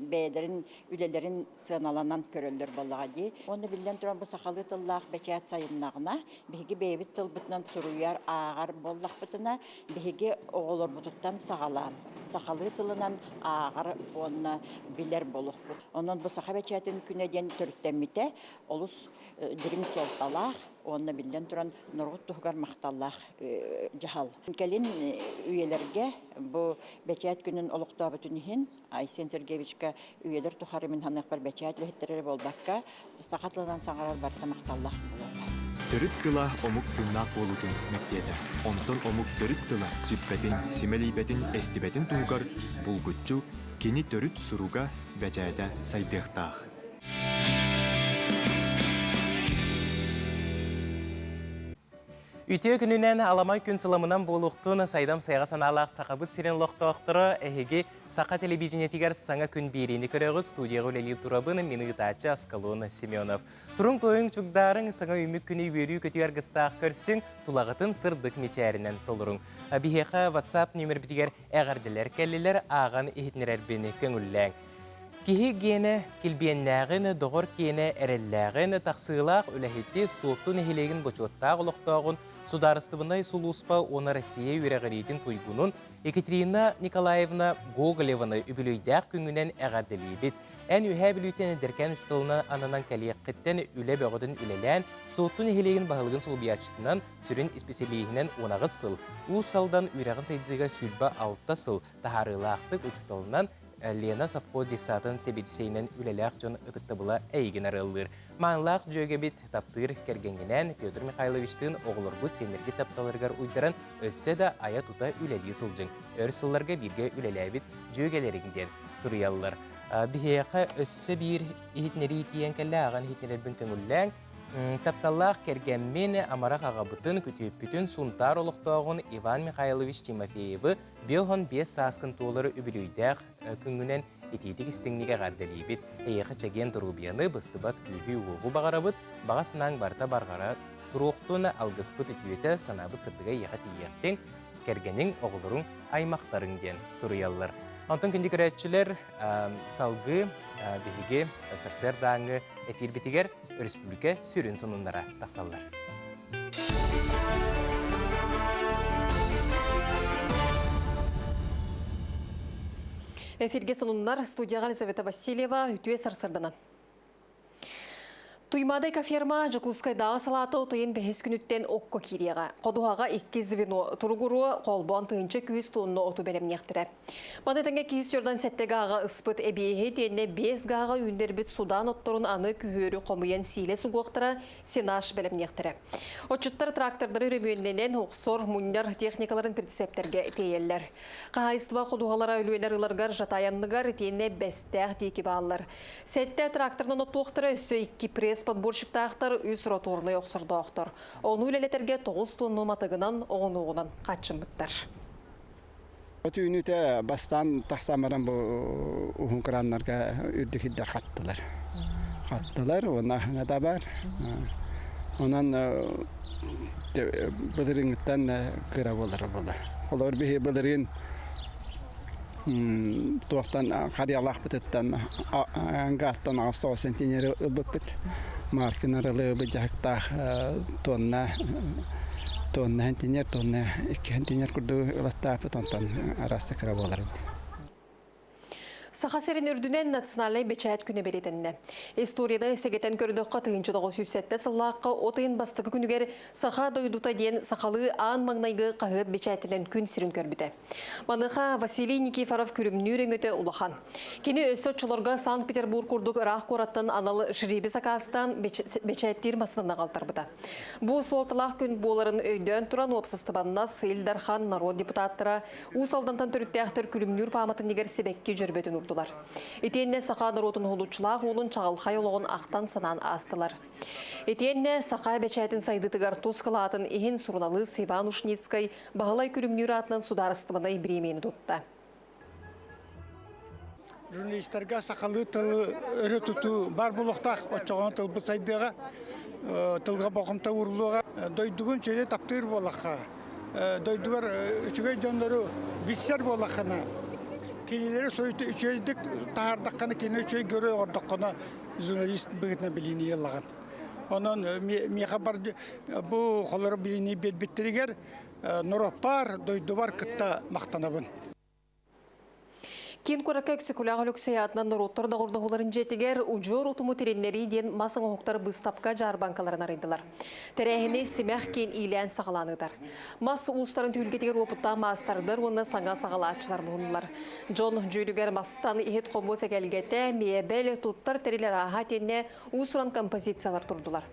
[SPEAKER 11] бәдерин үлелерин сыналанан көрөлдөр баллади. Оны билден туран бу сақалы тыллах бәчәт сайыннагына беге бәйбит тылбытынан суруяр агар боллах битына беге оголор бутуттан сагалан. Сақалы тылынан агар онна билер болук. Онон бу саха бәчәтин күнеден төрттәмите олус дирин солталах, онна билден туран нургут тугар макталлах жахал. Келин үелерге бу бәчәт күнен олуктаа бүтүнһин Айсен Сергеевичка үелер тухары мен ханак бар бәчәт лехтере болбакка сакатланан саңарар барта макталлах булат.
[SPEAKER 10] Төрүт тыла омук күннак болутун мектеде. Онтон омук төрүт тыла сүппетин, симелейбетин, эстибетин тугар булгутчу кини төрүт суруга бәчәтә сайдыктах.
[SPEAKER 1] Ütüye gününen alamay gün sılamından boluğtun saydam sayga sanalaq saqabıt siren loqtoqtırı ehegi saqa televizionetigar sana gün birini körögü studiyağı lelil turabını mini gıtaçı Askalon Semyonov. Turun toyun çugdarın sana ümük günü veriyu kötüyer gıstaq körsün tulağıtın sırdık meçerinden tolurun. Biheqa WhatsApp nümer bitiger eğerdiler kelliler ağan ehitnerer beni köngüllän. Kihi gene kilbiyenləğin, doğur kiyene erelləğin, taqsığılaq üləhiddi sultun ehilegin boçottaq uluqtağın, sudarıstıbınay suluspa ona Rossiya yüreğiritin tuygunun, Ekaterina Nikolayevna Gogolevna übülüydəq küngünen əğərdeliyibit. En ühə bilüyten ederken uçtılına ananan kəliyəqqitten üle bəğudun ülelən, sultun ehilegin bahılığın sulbiyaçısından sürün ispesiliyihinden onağız sıl. U saldan üreğin saydıga sülba altta sıl, taharılaqtık uçtılından Lena Safkoz desatın sebediseyinen ülelaq jon ıtıqtabıla əygin arılır. Manlaq jögebit taptır kergengenen Pyotr Mikhailovich'tın oğulurgut senergi taptalargar uydaran össe de aya tuta üleli sılcın. Ör sıllarga birge ülelabit jögelerinden Suriyalılar. Biheqa össe bir ihitneri itiyen kelle ağan ihitnererbin köngüllän, taptallaq kergemmen amarak ağabıtın kütüpütün suntar oluqtağın Ivan Mikhailovich Timofeyevi $5 saskın tuğları übülüydəq küngünen etidik istinliğe qardeliyibit. Eyeqi çegen durubiyanı bıstıbat kühü uğu bağarabıt, bağasынан barta bargara turuqtun algıspıt ütüyete sanabıt sırdıga eyeqi tiyekten kergenin oğulurun aymaqtarın den Suriyalılar. Antın kündük üretçiler salgı bihigi sırser dağını efir bitiger Respublika sürün sonunlara taqsallar.
[SPEAKER 2] Efirge sonunlar studiyaga Elizaveta Vasilyeva ütüye sarsırdınan. Tuymaday kaferma Jakutskaydağı salаты otayın behes günütten okko kiriyaga. Qoduhaga 2 zveno turuguru kolbon tığınca 200 tonnu otu beremnektere. Manetenge 200 jordan settegaga ıspıt ebehe tenne 5 gaga ünderbit sudan ottorun anı kühörü komuyen sile sugoqtara senaş beremnektere. Oçuttar traktordары römünnenen oqsor munyar texnikaların prinsepterge teyeller. Qahaystıva qoduhalara ölüener ılargar jatayanlıgar tenne bestեղ teki bağlar. Sette traktordan otuqtara össö 2 pres подборщиктақтар үс роторны оқсырдоқтыр. Оны үлелетерге 9 тонны матығынан оғын-оғынан қатшымыттар.
[SPEAKER 12] Оты үнüte бастан тақсамаран бұл ұғын қыранларға үрдікіддер қаттылар. Қаттылар, оны да бар. Онан бұлырыңыттан қыра болары болды. Олар бейі бұлырын тоқтан қариялақ бұтыттан ғаттан ағыста сентенері ұлбып бұт. Маркинарылы бұжақтақ тонна хентинер, тонна 2 хентинер күрді ұлаттапы тонтан арасты қыра болары.
[SPEAKER 2] Saha serin ürdünen natsınalay beçayet küne beledenne. Estoriyada segeten körüdöqqa tığınçı 907 sılaqqa otayın bastıqı günüger saha doyduta diyen sahalı ağın mağnaygı qağıt beçayetinden kün sirin körbüde. Manıqa Vasiliy Nikiforov külümnü öte ulahan. Keni ösotçularga Sankt-Peterburg kurduk ıraq korattan analı Şiribi sakastan beçayettir masınına qaltarbıda. Bu soltalaq gün boların öydön turan opsıstıbanna Seyildarxan narod deputattıra usaldantan törüttəxtər külümnür pamatın neger sebekki jörbetin urdular. Etiyenne saqa narotun holuçlaq olun çağılxay oloğun aqtan sanan astılar. Etiyenne saqa beçayetин saydıtıgar tuz kılaatın ehin surunalı Sivan Ушницкай бағалай külümnür atынан sudarыстыбанай birimeni tuttu.
[SPEAKER 13] Jurnalistlarga saqalı tıl örü tutu bar buluqtaq oçoğun tıl bu saydığa tılga boqumta uruluğa doydugun çöyle taptır bolaqqa. Doydugar üçüge jonları bitser bolaqana. Kenileri soyutu üçeydik tahardaqını keni üçey görü ordaqını jurnalist bıgıtna bilini yıllağın. Onun mihabar bu xoları bilini belbetteriger Nuropar doyduvar kıtta maqtanabın.
[SPEAKER 2] Кен көрәкі эксекулағылық саятынан роттар дағырдағыларын жетігер ұжыр ұтымы теренлері ден масын оқтар бұстапқа жар банкаларын арайдылар. Тәрәхіне семәқ кен илән сағаланыдар. Мас ұлыстарын түйілгетігер опытта мастардар, оны саңа сағалатшылар мұғынылар. Джон жүйрігер мастан ехет қомбы сәкәлгеті мейбәл тұттар тәрелер аға тенне ұсыран композициялар тұрдылар.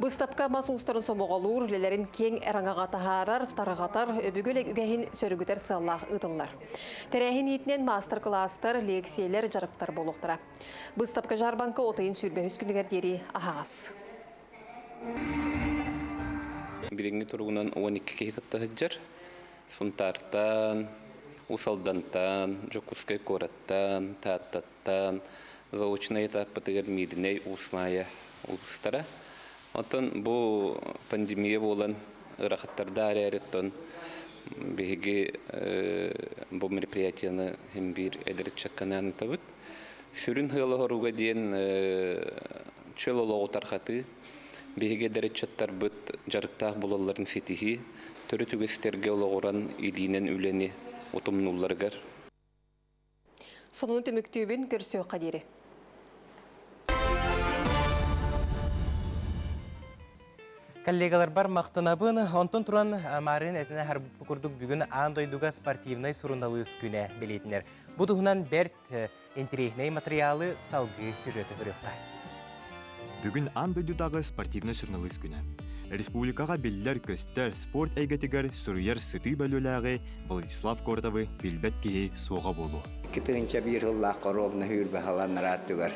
[SPEAKER 2] Бұстапқа мас ұлыстарын сомоғалуыр, лелерін кен әраңаға тахарар, тарағатар, өбігілік үгәхін сөрігітер сыллақ ұдылар. Тәрәхін етінен мастар кластар, лекциялер, жарықтар болуқтыра. Бұстапқа жарбанка отайын сүрбе үскіндігер дері ағас.
[SPEAKER 14] Birinci turgundan 12 kişi kattahıcır. Suntartan, Usaldantan, Jokuskay Korattan, Tattattan, Zaучная etapı tığır Midiney Usmaya Ulustara. Ondan bu pandemiya olan ırakatlarda arayarıttan bihigi bu merpriyatiyаны hem bir ederit çakkananı tabıt. Sürün hılı horuga diyen çöl oloğu tarhatı bihigi ederit çattar bıt jarıktağ bulalların setihi törü tügesterge oloğuran ilinen üleni otumnullargar.
[SPEAKER 2] Sonunu tümüktübün görsüyor kaderi.
[SPEAKER 1] Коллегалар бар мақтанабын, онтон туран марын әтіне харбупы күрдік бүгін андойдуға спортивнай сурындалыз күні білетінер. Бұдығынан бәрт интерейней материалы салғы сюжеті көріққа.
[SPEAKER 10] Бүгін андойдудағы спортивнай сурындалыз күні. Республикаға беллер көстер спорт әйгетігер сүрүйер сыты бөліләғі Владислав Кортовы білбет кейі соға болу.
[SPEAKER 15] Кітігінші бір ғыллақ қоровны хүрбі халаннар аттығар.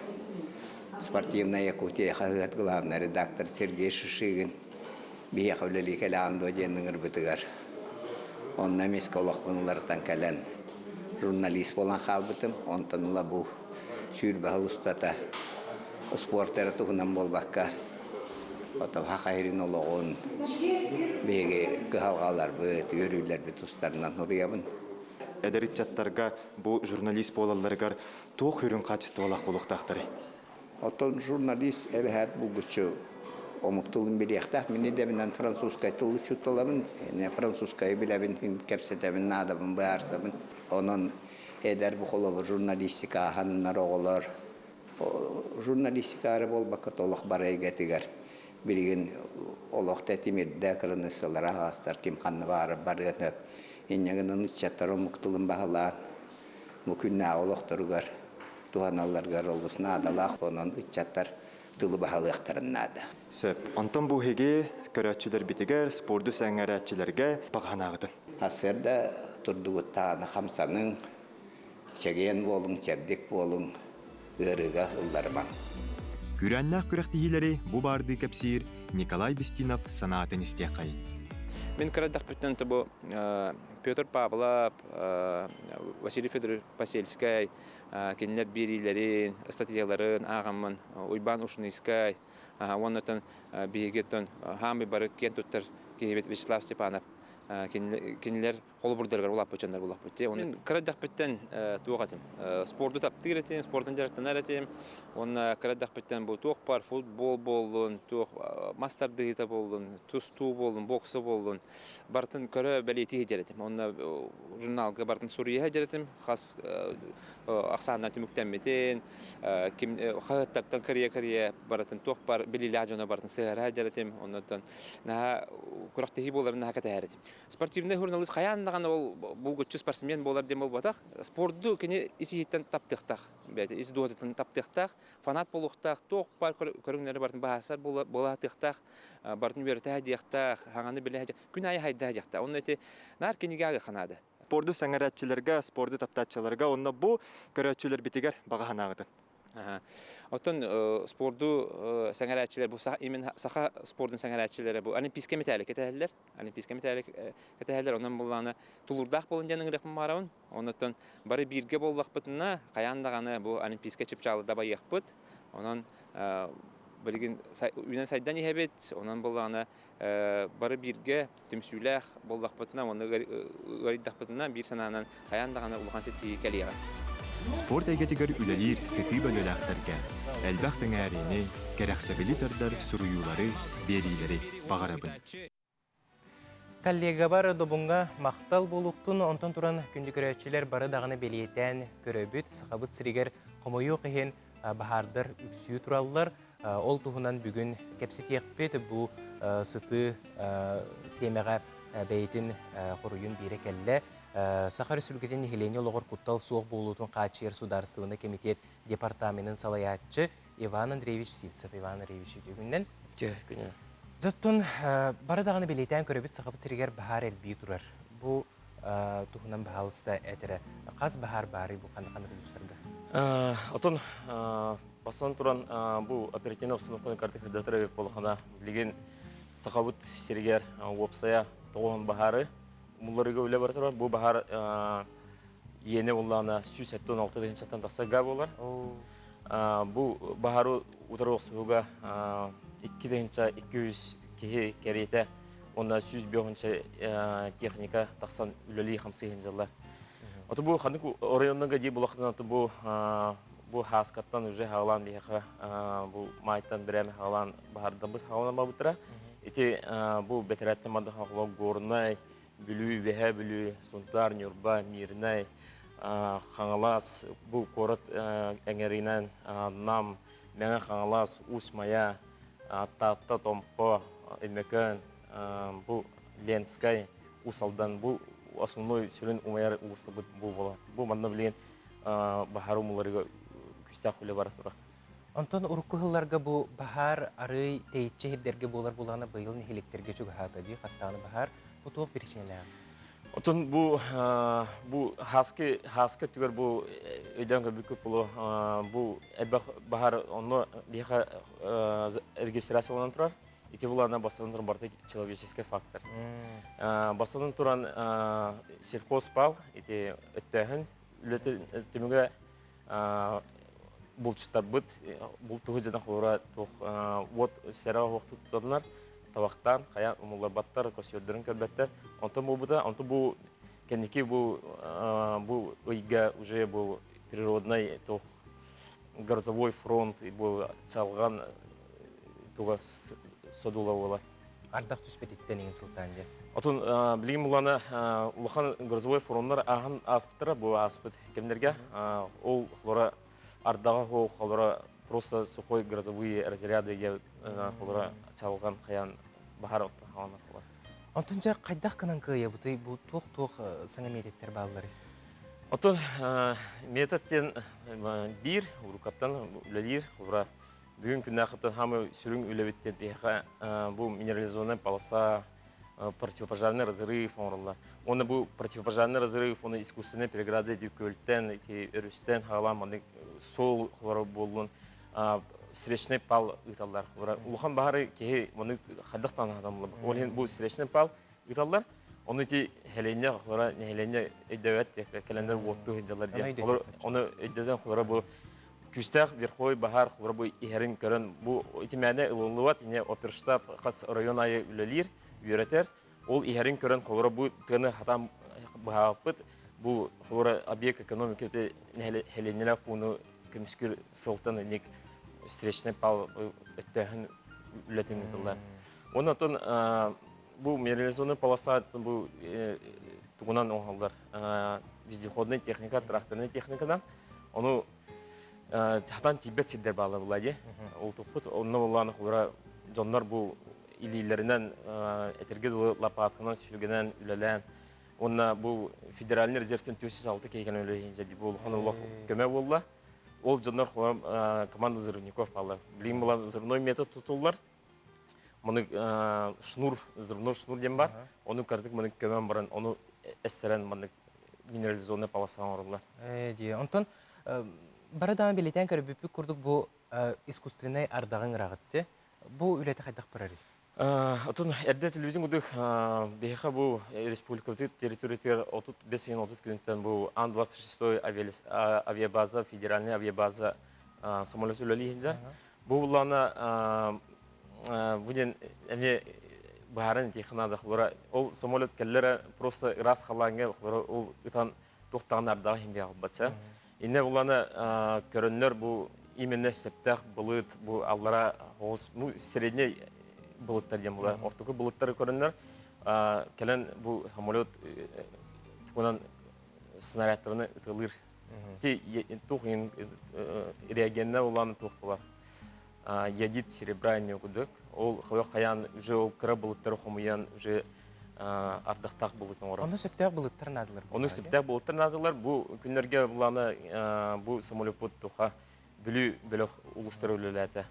[SPEAKER 15] Спортивная Якутия хагат главный редактор Сергей Шишигин. Биехавлели келаандо деннің ұрбытығар. Онна месколық бұнылардан кәлін журналист болан қалбытым, онтаныла бұл сүйірбі ұстата спортері тұғынан болбаққа отап хақайрин олығын беге күхалғалар бұт, өрүйлер бұт ұстарынан ұриябын.
[SPEAKER 10] Әдәрітчаттарға бұл журналист болаларғар тоқ үрін қачыты олақ болуқтақтары.
[SPEAKER 15] Отон журналист әбәхәт бұл күші омуктулун билиэхтах мини дебинен французскай тылы чуталамын, французскай билебин кепсетебин надабын баарсабын. Онон эдер бухолобу журналистика ханнар оголор. Журналистикары болбакка толық бар эйгетигер. Билген олох тетимирде кырынысылар ағастар ким ханны бары барган өп. Иннегінен иччаттар омуктулун бахалаан. Мүкүнна олохторугар туғаналаргар олбусна адалақ онон иччаттар тылы бахалыақтарын нада.
[SPEAKER 10] Сөп, онтон бұл хеге көрәтчілер бітігер, спорду сәңәрәтчілерге бағанағыдын.
[SPEAKER 15] Асырда тұрдығыттағаны қамсаның, шеген болың, чәбдік болың, ғырыға ұлдарыман.
[SPEAKER 10] Күрәннақ күрәқтігілері бұл барды кәпсейір Николай Бестинов санаатын істеқай.
[SPEAKER 16] Мен қарадақ біттен тұбы Петр Павлов, Василий Федорович Посельскай, кенілер берейлерін, статьяларын ағамын, Уйбан Ушныйскай, онытын бейгеттен хамы бары кен тұттар кейбет Вячеслав Степанов, кенілер қолы бұрдырғар олап бөтшандар олап бөтте. Оның қарадақ біттен туғатым. Спорты таптығыр етем, спортын жарықтанар етем. Оны қарадақ біттен бұл туқ бар, футбол болын, туқ мастардығыта болын, тусту болын, боксы болын. Бартын көрі бәлеті жеретім. Оны журналға бартын Сурия жеретім. Қас ақсағынан түміктенметін, қағыттардан кірия бартын туқ бар, білілі ажына бартын сығара жеретім. Онытын күрақтығы боларын нәкәті әретім. Спортивный журналист қаяндағаны бұл көтчі спортсмен болар дем бол батақ. Спортды кені исихеттен таптықтақ, isi duatın taptıqtaq, fanat boluqtaq, toq par körünləri bartın bahasar bolatықтaq, bartın vertə hədiyaqtaq, hağanı bilə hədiyaq, gün ayı hayda hədiyaqtaq. Onun eti nar kenigi ağı xanadı.
[SPEAKER 10] Spordu səngərətçilərə, spordu taptatçılarga onda bu görətçilər bitiger bağa hanağıdı.
[SPEAKER 16] Oton spordu səngərətçilər bu imin saha sportun səngərətçiləri bu olimpiska metalik etəhəllər. Olimpiska metalik etəhəllər ondan bullanı tulurdaq boluncanın rəqəm maravın. Ondan bari birge bollaq bütünə qayandağını bu olimpiska çıpçalı da bayıq büt. Ondan bilgin ünen saydan ihebet ondan bullanı bari birge tümsüləq bollaq bütünə onu qariddaq bütünə bir sananan qayandağını ulğan seti kəliyəğə.
[SPEAKER 10] Sport әйгетігер үлелер сеті бөлеләқтірге, әлбәқ сәңәрені, кәрәқсәбілі тұрдар сүрүйулары, берилері бағарабын.
[SPEAKER 1] Коллега бар добунга мақтал болуқтың онтан туран күнді көрәтшілер бары дағыны белиетен көрөбіт, сақабыт сірігер қомойу қиын бағардар үксүйі туралылар. Ол туғынан бүгін кәпсетек бет бұл сыты темеға бәйтін құруын бере кәлі. Сахар Республикатын Хелене Лоғыр Куттал Суық болуытын Қачер Сударствыны комитет департаментінің салаятчы Иван Андреевич Сильцев. Иван Андреевич өтегіннен. Зоттun бары дағыны белейтен көрөбіт сақабыт сірігер бағар әлбей тұрар. Бұл тұғынан бағалысты әтірі. Қаз бағар бары бұл қанды үлістірді?
[SPEAKER 17] Отын басан тұран бұл оперативный обстановканы картық редакторы болуғана білген сақабыт сергер опсая тоғын бахары мұлларыға өлі бартыр. Бұл бахар ені олағына сүйс 16 деген шаттан тақса ға болар. Бұл бахары ұтыр оқсуға 2 дегенча 200 кеге керейті, онда сүйс беғынша техника тақсан үлілі қамсы жылдар. Оты бұл қандық районныға дей бұлақтан аты бұл хасқаттан уже хағалан бейхі, бұл майттан бірәмі хағалан бахардан біз хағалан бабытыра. Эти бұл бәтірәтті мады хағалау ғорынай, бүлі, бәхә бүлі, сұнтар, нүрба, мирнай, қаңалас, бұл қорыт әңерінен нам, мәңі қаңалас, усмая, татта, томпо, әлмекін, бұл ленскай, усалдан, бұл основной сүрін умайар ұлысы бұл бола. Бұл маңна білген бахар умыларыға күстақ үлі бара сұрақ.
[SPEAKER 1] Онтон уруккухылларга бу бахар арый тейитче хиддерге болар булана быйыл нехилектерге чуг хата ди хастаны бахар бу туох причинелер.
[SPEAKER 17] Отон бу хаски түгөр бу өйдөнгө бүкүп булу бу элбак бахар онно биха регистрацияланып турар. Ити буларына басадан туран барда человеческий фактор. Басадан туран сельхозпал ити өттөһүн үлөтө түмүгө булчуттар быт, бұл туғы жадан қолыра от сәріға оқты тұтадынар, табақтан, қаян ұмылар баттар, көсиөрдерін көрбәттер. Онтан бұл бұда, онтан бұл кәндеке бұл өйге уже бұл природный горзовой фронт, бұл чалған туға содула ола.
[SPEAKER 1] Ардақ түспететтен ең сылтан де?
[SPEAKER 17] Отын білген бұланы ұлыған горзовой фронттар ағын аспыттыра, бұл аспыт кемдерге. Ол қолыра ардаға хоу қолыра просто сухой грозовые разряды қолыра чалған қаян бахар отты қаланар қолар.
[SPEAKER 1] Онтын жа қайдақ қынан күйе бұты бұл тоқ саңа мететтер бағылары?
[SPEAKER 17] Отын мететтен бір ұрықаттан үлелер қолыра бүгін күнна қыптан хамы сүрін үлебеттен бейқа бұл минерализованный полоса, противопожарный разрыв оңырылар. Оны бұл противопожарный разрыв, оны искусственный переграды дүйкөлттен, өрістен ғалам, сол қолары болуын, сиречный пал ұйталар. Улыған бағары кейі оны қадықтан адамлы. Олен бұл сиречный пал ұйталар, оны ете хәлейне қолара, нәхәлейне өйдәуәт, кәлендер отту ғыджалар ден. Оны өйдәден қолара бұл күстәқ верхой бағар қолара бұл ихерін көрін. Бұл ете мәне ұлылуат, оперштаб қас район айы үлелер, үйретер. Ол ихерін көрін қолара бұл тығыны қатам бағапыт, бұл қолара объект экономикеті хәлейнелер бұны көміскір сылтан нек встречный пал өттәхін үләтін етілер. Оны отын бұл минерализованный полоса бұл тұғынан оңғалдар. Вездеходный техника, тракторный техникадан. Оны тақтан тибет сиддер балы бұлады. Ол тұқпыт, оны оланы қолара жонлар бұл илилерінен әтерге лапатынан сүйгенен үлелен. Оны бұл федеральный резервтен 406 кейген үлелен жеді. Бұл қанылық көмі болла. Ол жонлар қолар команда взрывников балы. Білген бұла взрывной метод тұтылар. Мұны взрывной шнур дем бар. Оны кәрдік мұны көмен баран, оны әстерен мұны минерализованный полосаған орылар.
[SPEAKER 1] Онтан, барадан белетен көрі бүпік күрдік бұл искусственный ардағын рағытты. Бұл үлеті қайдақ барары?
[SPEAKER 17] Отын әрді телевизион бұдық бейха бұл республикавты территориятер 35-30 күнттен бұл Ан-26 авиабаза, федеральный авиабаза самолет үлелі хенжа. Бұл бұлана бұден әме бағарын тейхынадық. Ол самолет кәллері просто рас қаланға ол ұтан тоқтаған ардағы хембе алып батса. Инне бұлана көрінлер бұл именно септақ бұлыт, бұл аллара средний бұлыттар дем бұла. Ортықы бұлыттары көрінлер. Кәлін бұл самолет бұнан снарядтарыны ұтылыр. Тұқ реагенна оланы тұқ бұла. Ядит серебра не күдік. Ол қаян уже ол кірі бұлыттары қомыян уже ардақтақ бұлыттың орын.
[SPEAKER 1] Оны септақ бұлыттар надылар?
[SPEAKER 17] Оны септақ бұлыттар надылар. Бұл күнлерге бұланы бұл самолет бұд тұқа бүлі бөлік ұлыстар өліләті.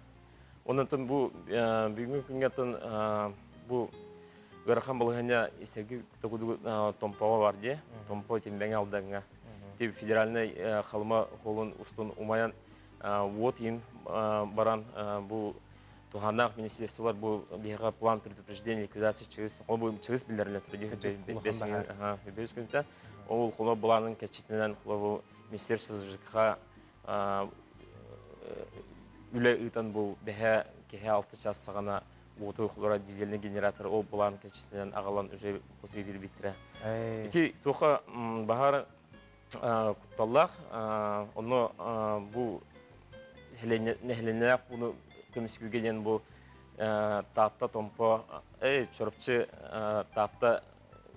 [SPEAKER 17] Онытын бұл бүгінгі күнгетін бұл ғырқан бұлғanya есергі күтігі томпаға бар де. Томпа тембәңі алдағыңа. Федеральный қалыма қолын ұстын ұмаян от ең баран бұл Туханнах министерство бу бига план предупреждения ликвидации чыгыс. Ол бу чыгыс билдериле турду. Бес күнтә ол холо буларның кечитеннән холо бу министерство ЖКХ үле итан бу беһә кеһә 6 час сагана ото холора дизельный генератор ол буларның кечитеннән агалан уже отый бир битре. Ити тоха бахар кутталлах оны бу хеленнәк буны көмескүгелен бу татта томпо чорпчы татта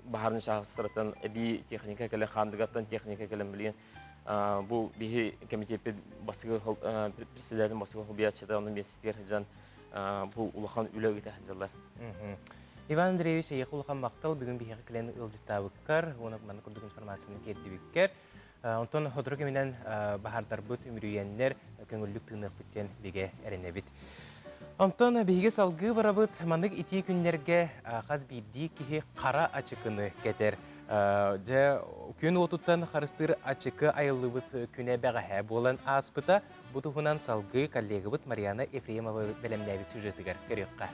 [SPEAKER 17] бахарны шахсыртан би техника келе хандыгаттан техника келен билген бу бихи комитет басыгы председатель басыгы хубиячыда аны местер жан бу улахан үлеге тахжалар.
[SPEAKER 1] Иван Андреевич аяқ улахан мактал бүгүн бихи келен ылжыттабыккар, оны маны күрдүк информацияны кердибиккер. Онтон ходрук менен бахардар бут үмүрүйеннер көңүллүк тыгынып биттен биге эренебит. Онтон биге салгы барабыт манык ити күннерге каз бидди кихи кара ачыкыны кетер. Же күн отуттан харыстыр ачыкы айылыбыт күнэ бәгәһә болан аспыта бутуһунан салгы коллегабыт Марьяна Ефремова белемнәбит сюжетыгар көрөккә.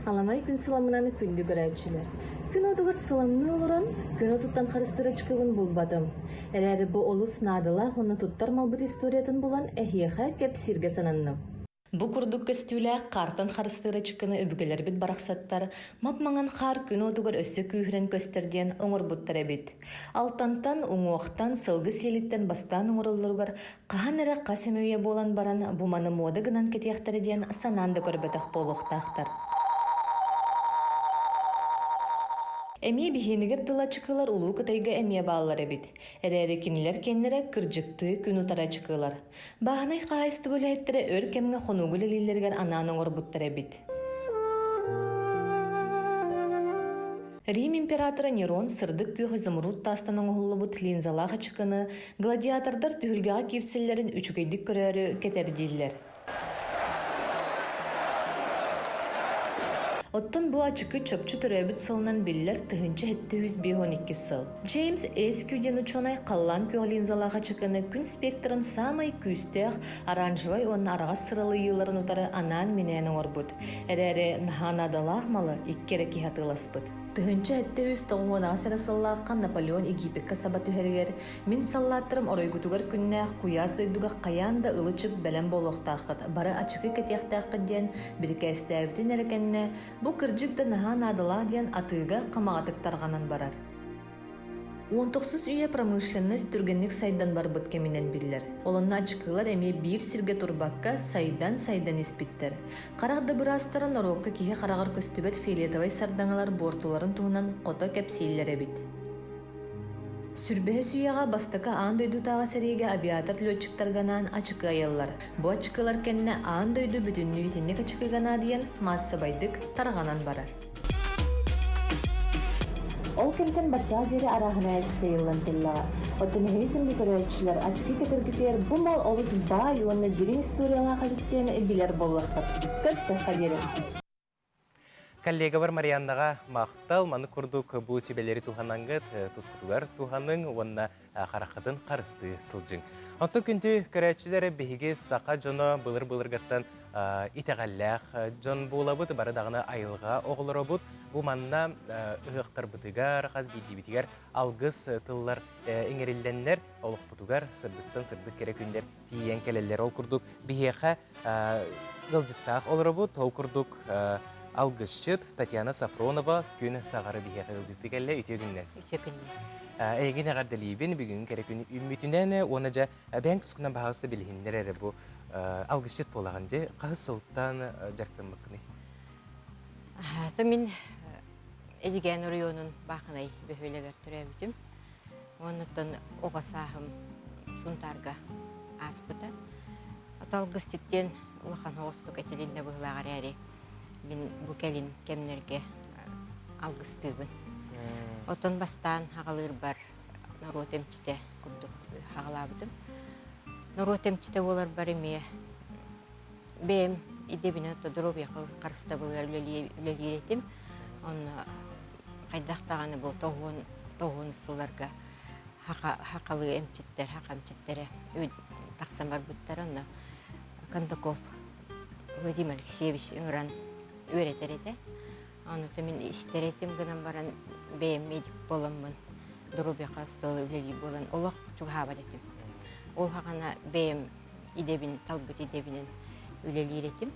[SPEAKER 18] Аламай күн сыламынан күнді көрәтшілер. Күн одығыр сыламны олырын, күн отуттан харыстыры чықығын болбадым. Әрәрі бұл олыс надыла, оны туттар малбыт историятын болан әхияға кәп сирге сананным. Бу курдук көстүлә картан харыстыры чыкыны өбүгелер бит бараксаттар, мапмаңан хар күн одугар өссө күйрен көстөрден оңор буттар бит. Алтантан оңуактан сылгы селиттен бастан оңороллоргар кахан эре касемөйе болан баран бу маны мода гынан кетияктарыден сананды көрбөтөх болуктактар. Эмие бихинигер дыла чыкылар улуу кытайга эмие баалар эбит. Эрери кинилер кеннере кыржыкты күн утара чыкылар. Баанай кайысты бөлөйттери өр кемге хонугу лилилергер анаан оңор буттар эбит. Рим императоры Нерон сырдык күйі замурут тастан оңғылыбыт линзалаға чыкыны гладиатордар түхілгеға кирселлерин үчүгейдик көрөрү кетердилер. Оттон бу ачыкы чөпчү төрөбүт сылынан биллер тыгынчы 712 сыл. Джеймс Эскюден ученый қаллан күйі линзалаға чыкыны күн спектрын самай күстех оранжевый он арага сырылы йылларын утары анан менен орбут. Эрери наханадалах малы иккере кихатыласпыт. Тыгынчы 790 сырасыллаққан Наполеон Египетка сабат үхергер, мин саллаттырым оройгутугар күннәқ куяз дойдуға қаянда ылычып бәлем болуқтақыд. Бары ачықы кетияқтақыд ден бірке әстәбітін әрекенне, бұ кыржыкта нахан адыла ден атыға қамағатықтарғанан барар. 19 үйе промышленность түргенлік сайдан бар бұт кемінен білдер. Олынна ачықылар әме бір сирге турбакка сайдан испиттер. Қарағды бірастырын орокка кеге қарағар көстібет фиолетовай сардаңалар бортуларын туынан қота кәпсейлер әбит. Сүрбеhe сүйеға бастықы аан дөйді таға сәреге авиатор летчиктарганан ачықы айылар. Бұ ачықылар кәнне аан дөйді бүтінні витіннік ачықығана дейін масса байдық тарғанан барар. Ол кемтен бачал жері арахына эштейілін тилла. Оттын хейтін бітірәйтшілер ачқы кетіргітер бұмал олыс бай оны дирин историялаға биттен билер болуақтар. Көрсі қадерім.
[SPEAKER 1] Коллега бар Марьяннаға мақтал, маны күрдік бұл сөбелері туғанаңғыт, тұсқытуғар туғаның, онына қарақыдың қарысты сылжың. Онты күнді көрәтшілері бейге сақа жоны бұлыр-бұлырғаттан итәғалләқ жон болабыд, бары дағына айылға оғылыр обыд. Бұл манна ұғықтар бұтығар, қаз бейді-бетігар, алғыз тыллар еңерілденлер, олық бұтығар, сырдықтан сырдық керек күндер тиен келелер ол күрдік. Бейеқа ғылжыттақ олыр обыд, ол күрдік алғызшыт Татьяна Сафронова күн сағары бейеқа ғылжытты кәлі үте күннен.
[SPEAKER 19] Үте күннен.
[SPEAKER 1] Әйген ағардалейбін бүгін керек күні үмітінен, оны жа бәң тұсқынан бағалысты білгендер әрі бұл алғызшыт болағанды қағыз сылттан жарқтанлық күні?
[SPEAKER 19] Мен әдеген районын бақынай бөхөлегер түрәбітім. Онытын оғасағым сұнтарға аспыта. Аталғыстеттен ұлыған оғыстық әтелінде бұғылағар әрі. Мен бүкелін кемнерге алғыстығын. Отын бастан ағалыр бар наротемчите күрдік ағалабыдым. Наротемчите олар бар еме. Бәйім идебіне дұрып яқыл қарыста бұлғар үлелеретім. Оны қайдақтағаны бұл тоғын сылларға хақалы әмчеттер, хақ әмчеттері тақсан бар бұттар. Оны Кондаков Владимир Алексеевич ыңыран öğreter ede. Ануты мен истеретим гынан баран бейм медик боламмын. Дұрубеқа столы үлелі болан олық чуғаба детим. Ол хағана бейм идебин, талбыт идебинен үлелі ретим.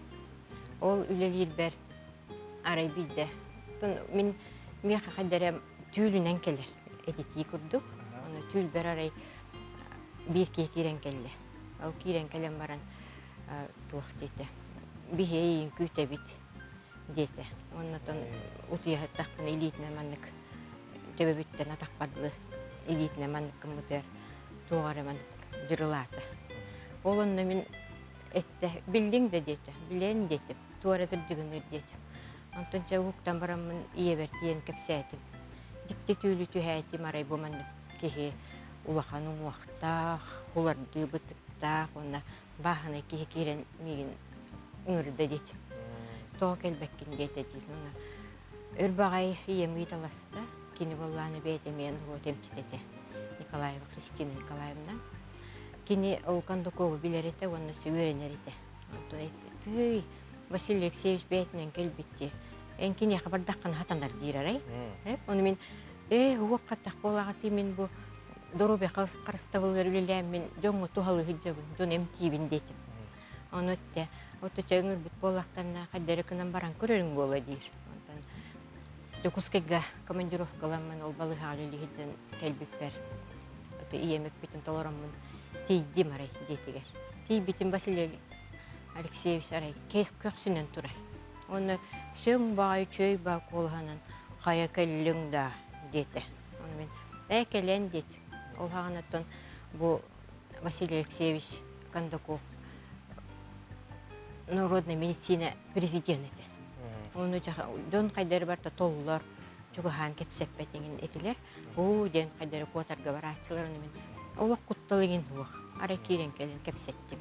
[SPEAKER 19] Ол үлелі бәр арай білді. Мен меха қаддарам түйілінен келер. Этити күрдік. Оны түйіл бәр арай bir кирен келді. Ол кирен келен баран туақ дейті. Бихейін күйте бит дейті. Оннатон утия тақпын элитіне маннык төбөбүттен атақ барды элитіне маннык кымытыр туғары маннык жырылаты. Олынны мен әтті білдің де дейті, білен дейті, туғаратыр жығыныр дейті. Антонча уқтан барамын ие бертиен кепсәйтім. Дикте түйілі түйәйтім арай бұманды кеге улахану уақтақ, хуларды бұтықтақ, онда бағына кеге керен меген үңірді дейті. Тоға кәлбәккен дейті дейті. Өрбағай иемгі таласыда, кені болланы бәйті мен темчететі Николаева Кристина Николаевна. Кені Олкандуковы білерете, оны сөйеренерете. Антон айтты, түй, Василий Алексеевич бәйтінен кәлбетті. Ән кені қабардаққан хатандар дейір арай. Оны мен, уақ қаттақ болағаты мен бұл Дорубе қарыстабылыр үлеләм мен жоңғы туғалы ғыджабын, жон әмтейбін детім. Оны өтті, өтті өңір бұт болақтарына қаддары күнан баран көрерің бола дейір. Докускайга командировкаламын ол балыға үлелі ғыджан кәлбіп бәр. Өті иеміп бітін толорамын тейдім арай детігер. Тей бітін Василий Алексеевич арай көксінен тұрар. Оны сөң бай, чөй бай қолғанын қая кәлілің да деті. Оны мен әкелен детім. Ол хағанаттан бұл Василий Алексеевич Кондаков народная медицина президенті. Оны жон қайдары барда толылар, жүгіған кепсеппетеңін етілер. Ол ден қайдары қуатарға бар атшыларыны мен. Олық құттылығын ұлық, ара керен келін кепсеттім.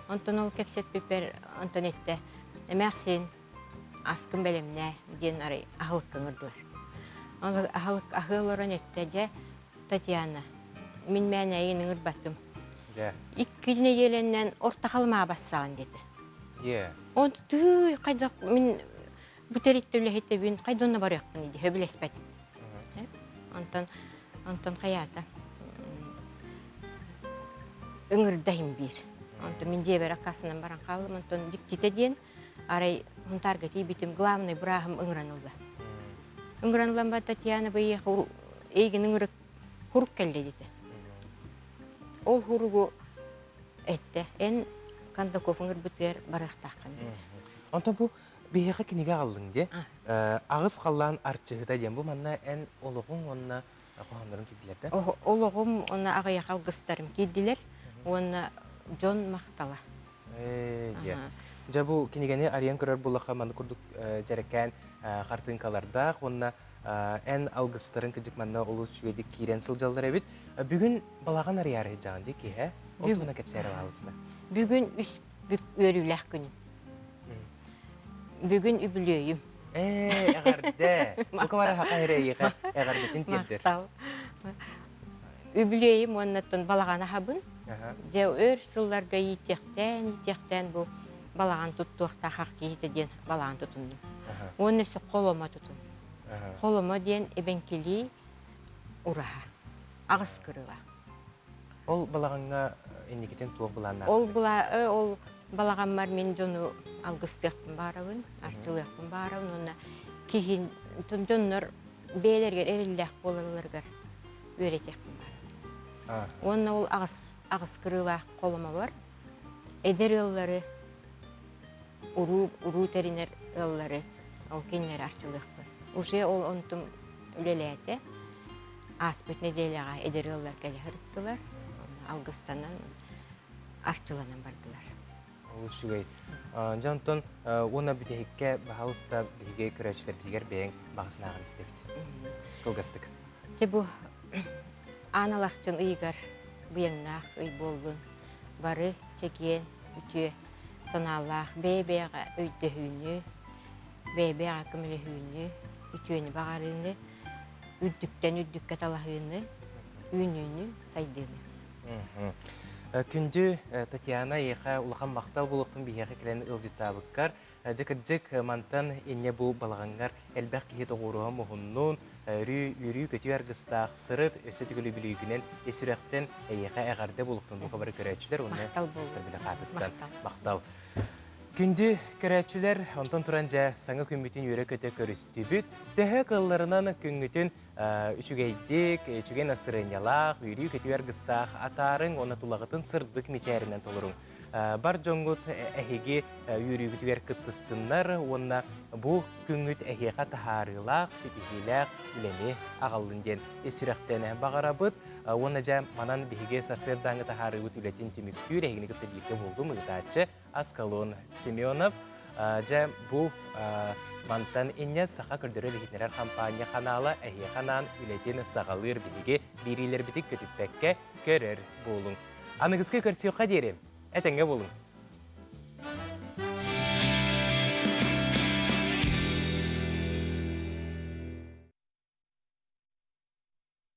[SPEAKER 19] Онтан ол кепсетпепер Антонетті, әмәқсен аскын бәлемне ден арай ағылық қыңырдылар. Ағылық ағылырын етті Татьяна, мен мән әйін ұңыр баттым. Иккізіне еленнен орта қалма бассаған деді. Онды түй қайдақ, мен бұтеретті өлі хетті бүйін қайдонна бар еқпін еді, хөбілес бәдім. Антон қаята. Үңір дайым бір. Мен дебер ақасынан баран қалым, Антон жіктеті ден, арай ұнтарға тейбетім главный бұрағым үңіранылды. Үңіранылан ба Татьяна бұй егін үңірік хурук келді деді. Ол хуругу әтті, ән Кондаков үңір бұтыр барақтаққан деді.
[SPEAKER 1] Антон бұл бейеқі кенеге қалдың де, ағыз қалан артчығыда ден бұл манна ән олығың онына қоғамдарын кеділерді?
[SPEAKER 19] Олығым онына ағая қалғыстарым кеділер, онына жон мақтала.
[SPEAKER 1] Жа бұл кенегені ариян көрер бұлаққа маны күрдік жарекән қартынқаларда, онына ән алғыстарын кіжік манна олу сүйедік кейрен сылжалдар әбет. Бүгін балаған арияры жағын дек, ол тұғына кәпсәрі алысына?
[SPEAKER 19] Бүгін үш өріләқ күнім. Бүгін үбілейім.
[SPEAKER 1] Әғарды. Бұқа бары хақа әрейіға әғардетін тендір.
[SPEAKER 19] Үбілейім, оннаттан балағаны хабын. Жау өр сылларға етектен бұл балаған тұттуақта хақ кейтеден балаған тұтындым. Оны өсі қолыма тұтындым. Қолыма ден әбенкелі ұраға, ағыз кырыға.
[SPEAKER 1] Ол балағанға енекетен туық бұланна?
[SPEAKER 19] Ол балаған бар мен жону алғыстықпын барауын, арчылықпын барауын, оны кейін жонлар бейлергер, әрілләқ болырларғар өретекпін барауын. Оны ол ағыз кырыға қолыма бар. Әдер ыллары, уру тәрінер ыллары, ол кенлер арчылықпын. Уже ол онтым үлеләті, аспет неделяға әдер ыллар кәлі ғырттылар, алғыстанан арчыланан бардылар.
[SPEAKER 1] Ол үшігей. Жантон, оны бүтәйікке бағалыста бейге көрәчілер дегер бәйін бағысын ағын істепті. Қылғыстық.
[SPEAKER 19] Бұл аналақчын ұйғар бұяңнақ ұй болдың. Бары чекен үтіе саналақ бәйбәға өйді хүйіні, бәйбәға күмілі хүйіні, үтіені бағарыны, үддіктен үддікке талағыны, үйіні сайдыны.
[SPEAKER 1] Күнді Татьяна еқа улахан мақтал болуқтың бейеқі кілені ылжыттабыққар. Жекірджік мантан енне бұл балағанғар әлбәқ кейет оғыруға мұхыннун үрі көті арғыстақ сырыт өсі түгілі білігінен есіректен еқа әғарды болуқтың бұл қабары көрәтшілер. Мақтал болу. Мақтал. Күнді көрәтшілер онтан тұран жа саңа күмбетін үйрі көте көрісті бүт. Тәхі қылларынан күнгітін үчігейдік, үчіген астырынялақ, үйрі көте арғыстақ атарың, оны тулағытын сырдық мечәрінен толырың. Бар жоңғыт әхеге үйрі көте кыттыстынлар, онына бұл күнгіт әхеға тахарылақ, сетихилақ, үләне ағалын ден. Есіректен бағарабыт, оны жа манан бігеге сасырдаңы тахарылыт үләтін түміктүйір, әхегіні күтті бейкі болды мұғытачы Аскалон Семенов. Жа бұл мантан инне сақа көрдірі лехетнерер компания қаналы әхе қанан үләтен сағалыр бігеге берейлер бітік көтіппәкке көрір болың. Анығызғы көрсеуқа дерем, әтенге болың.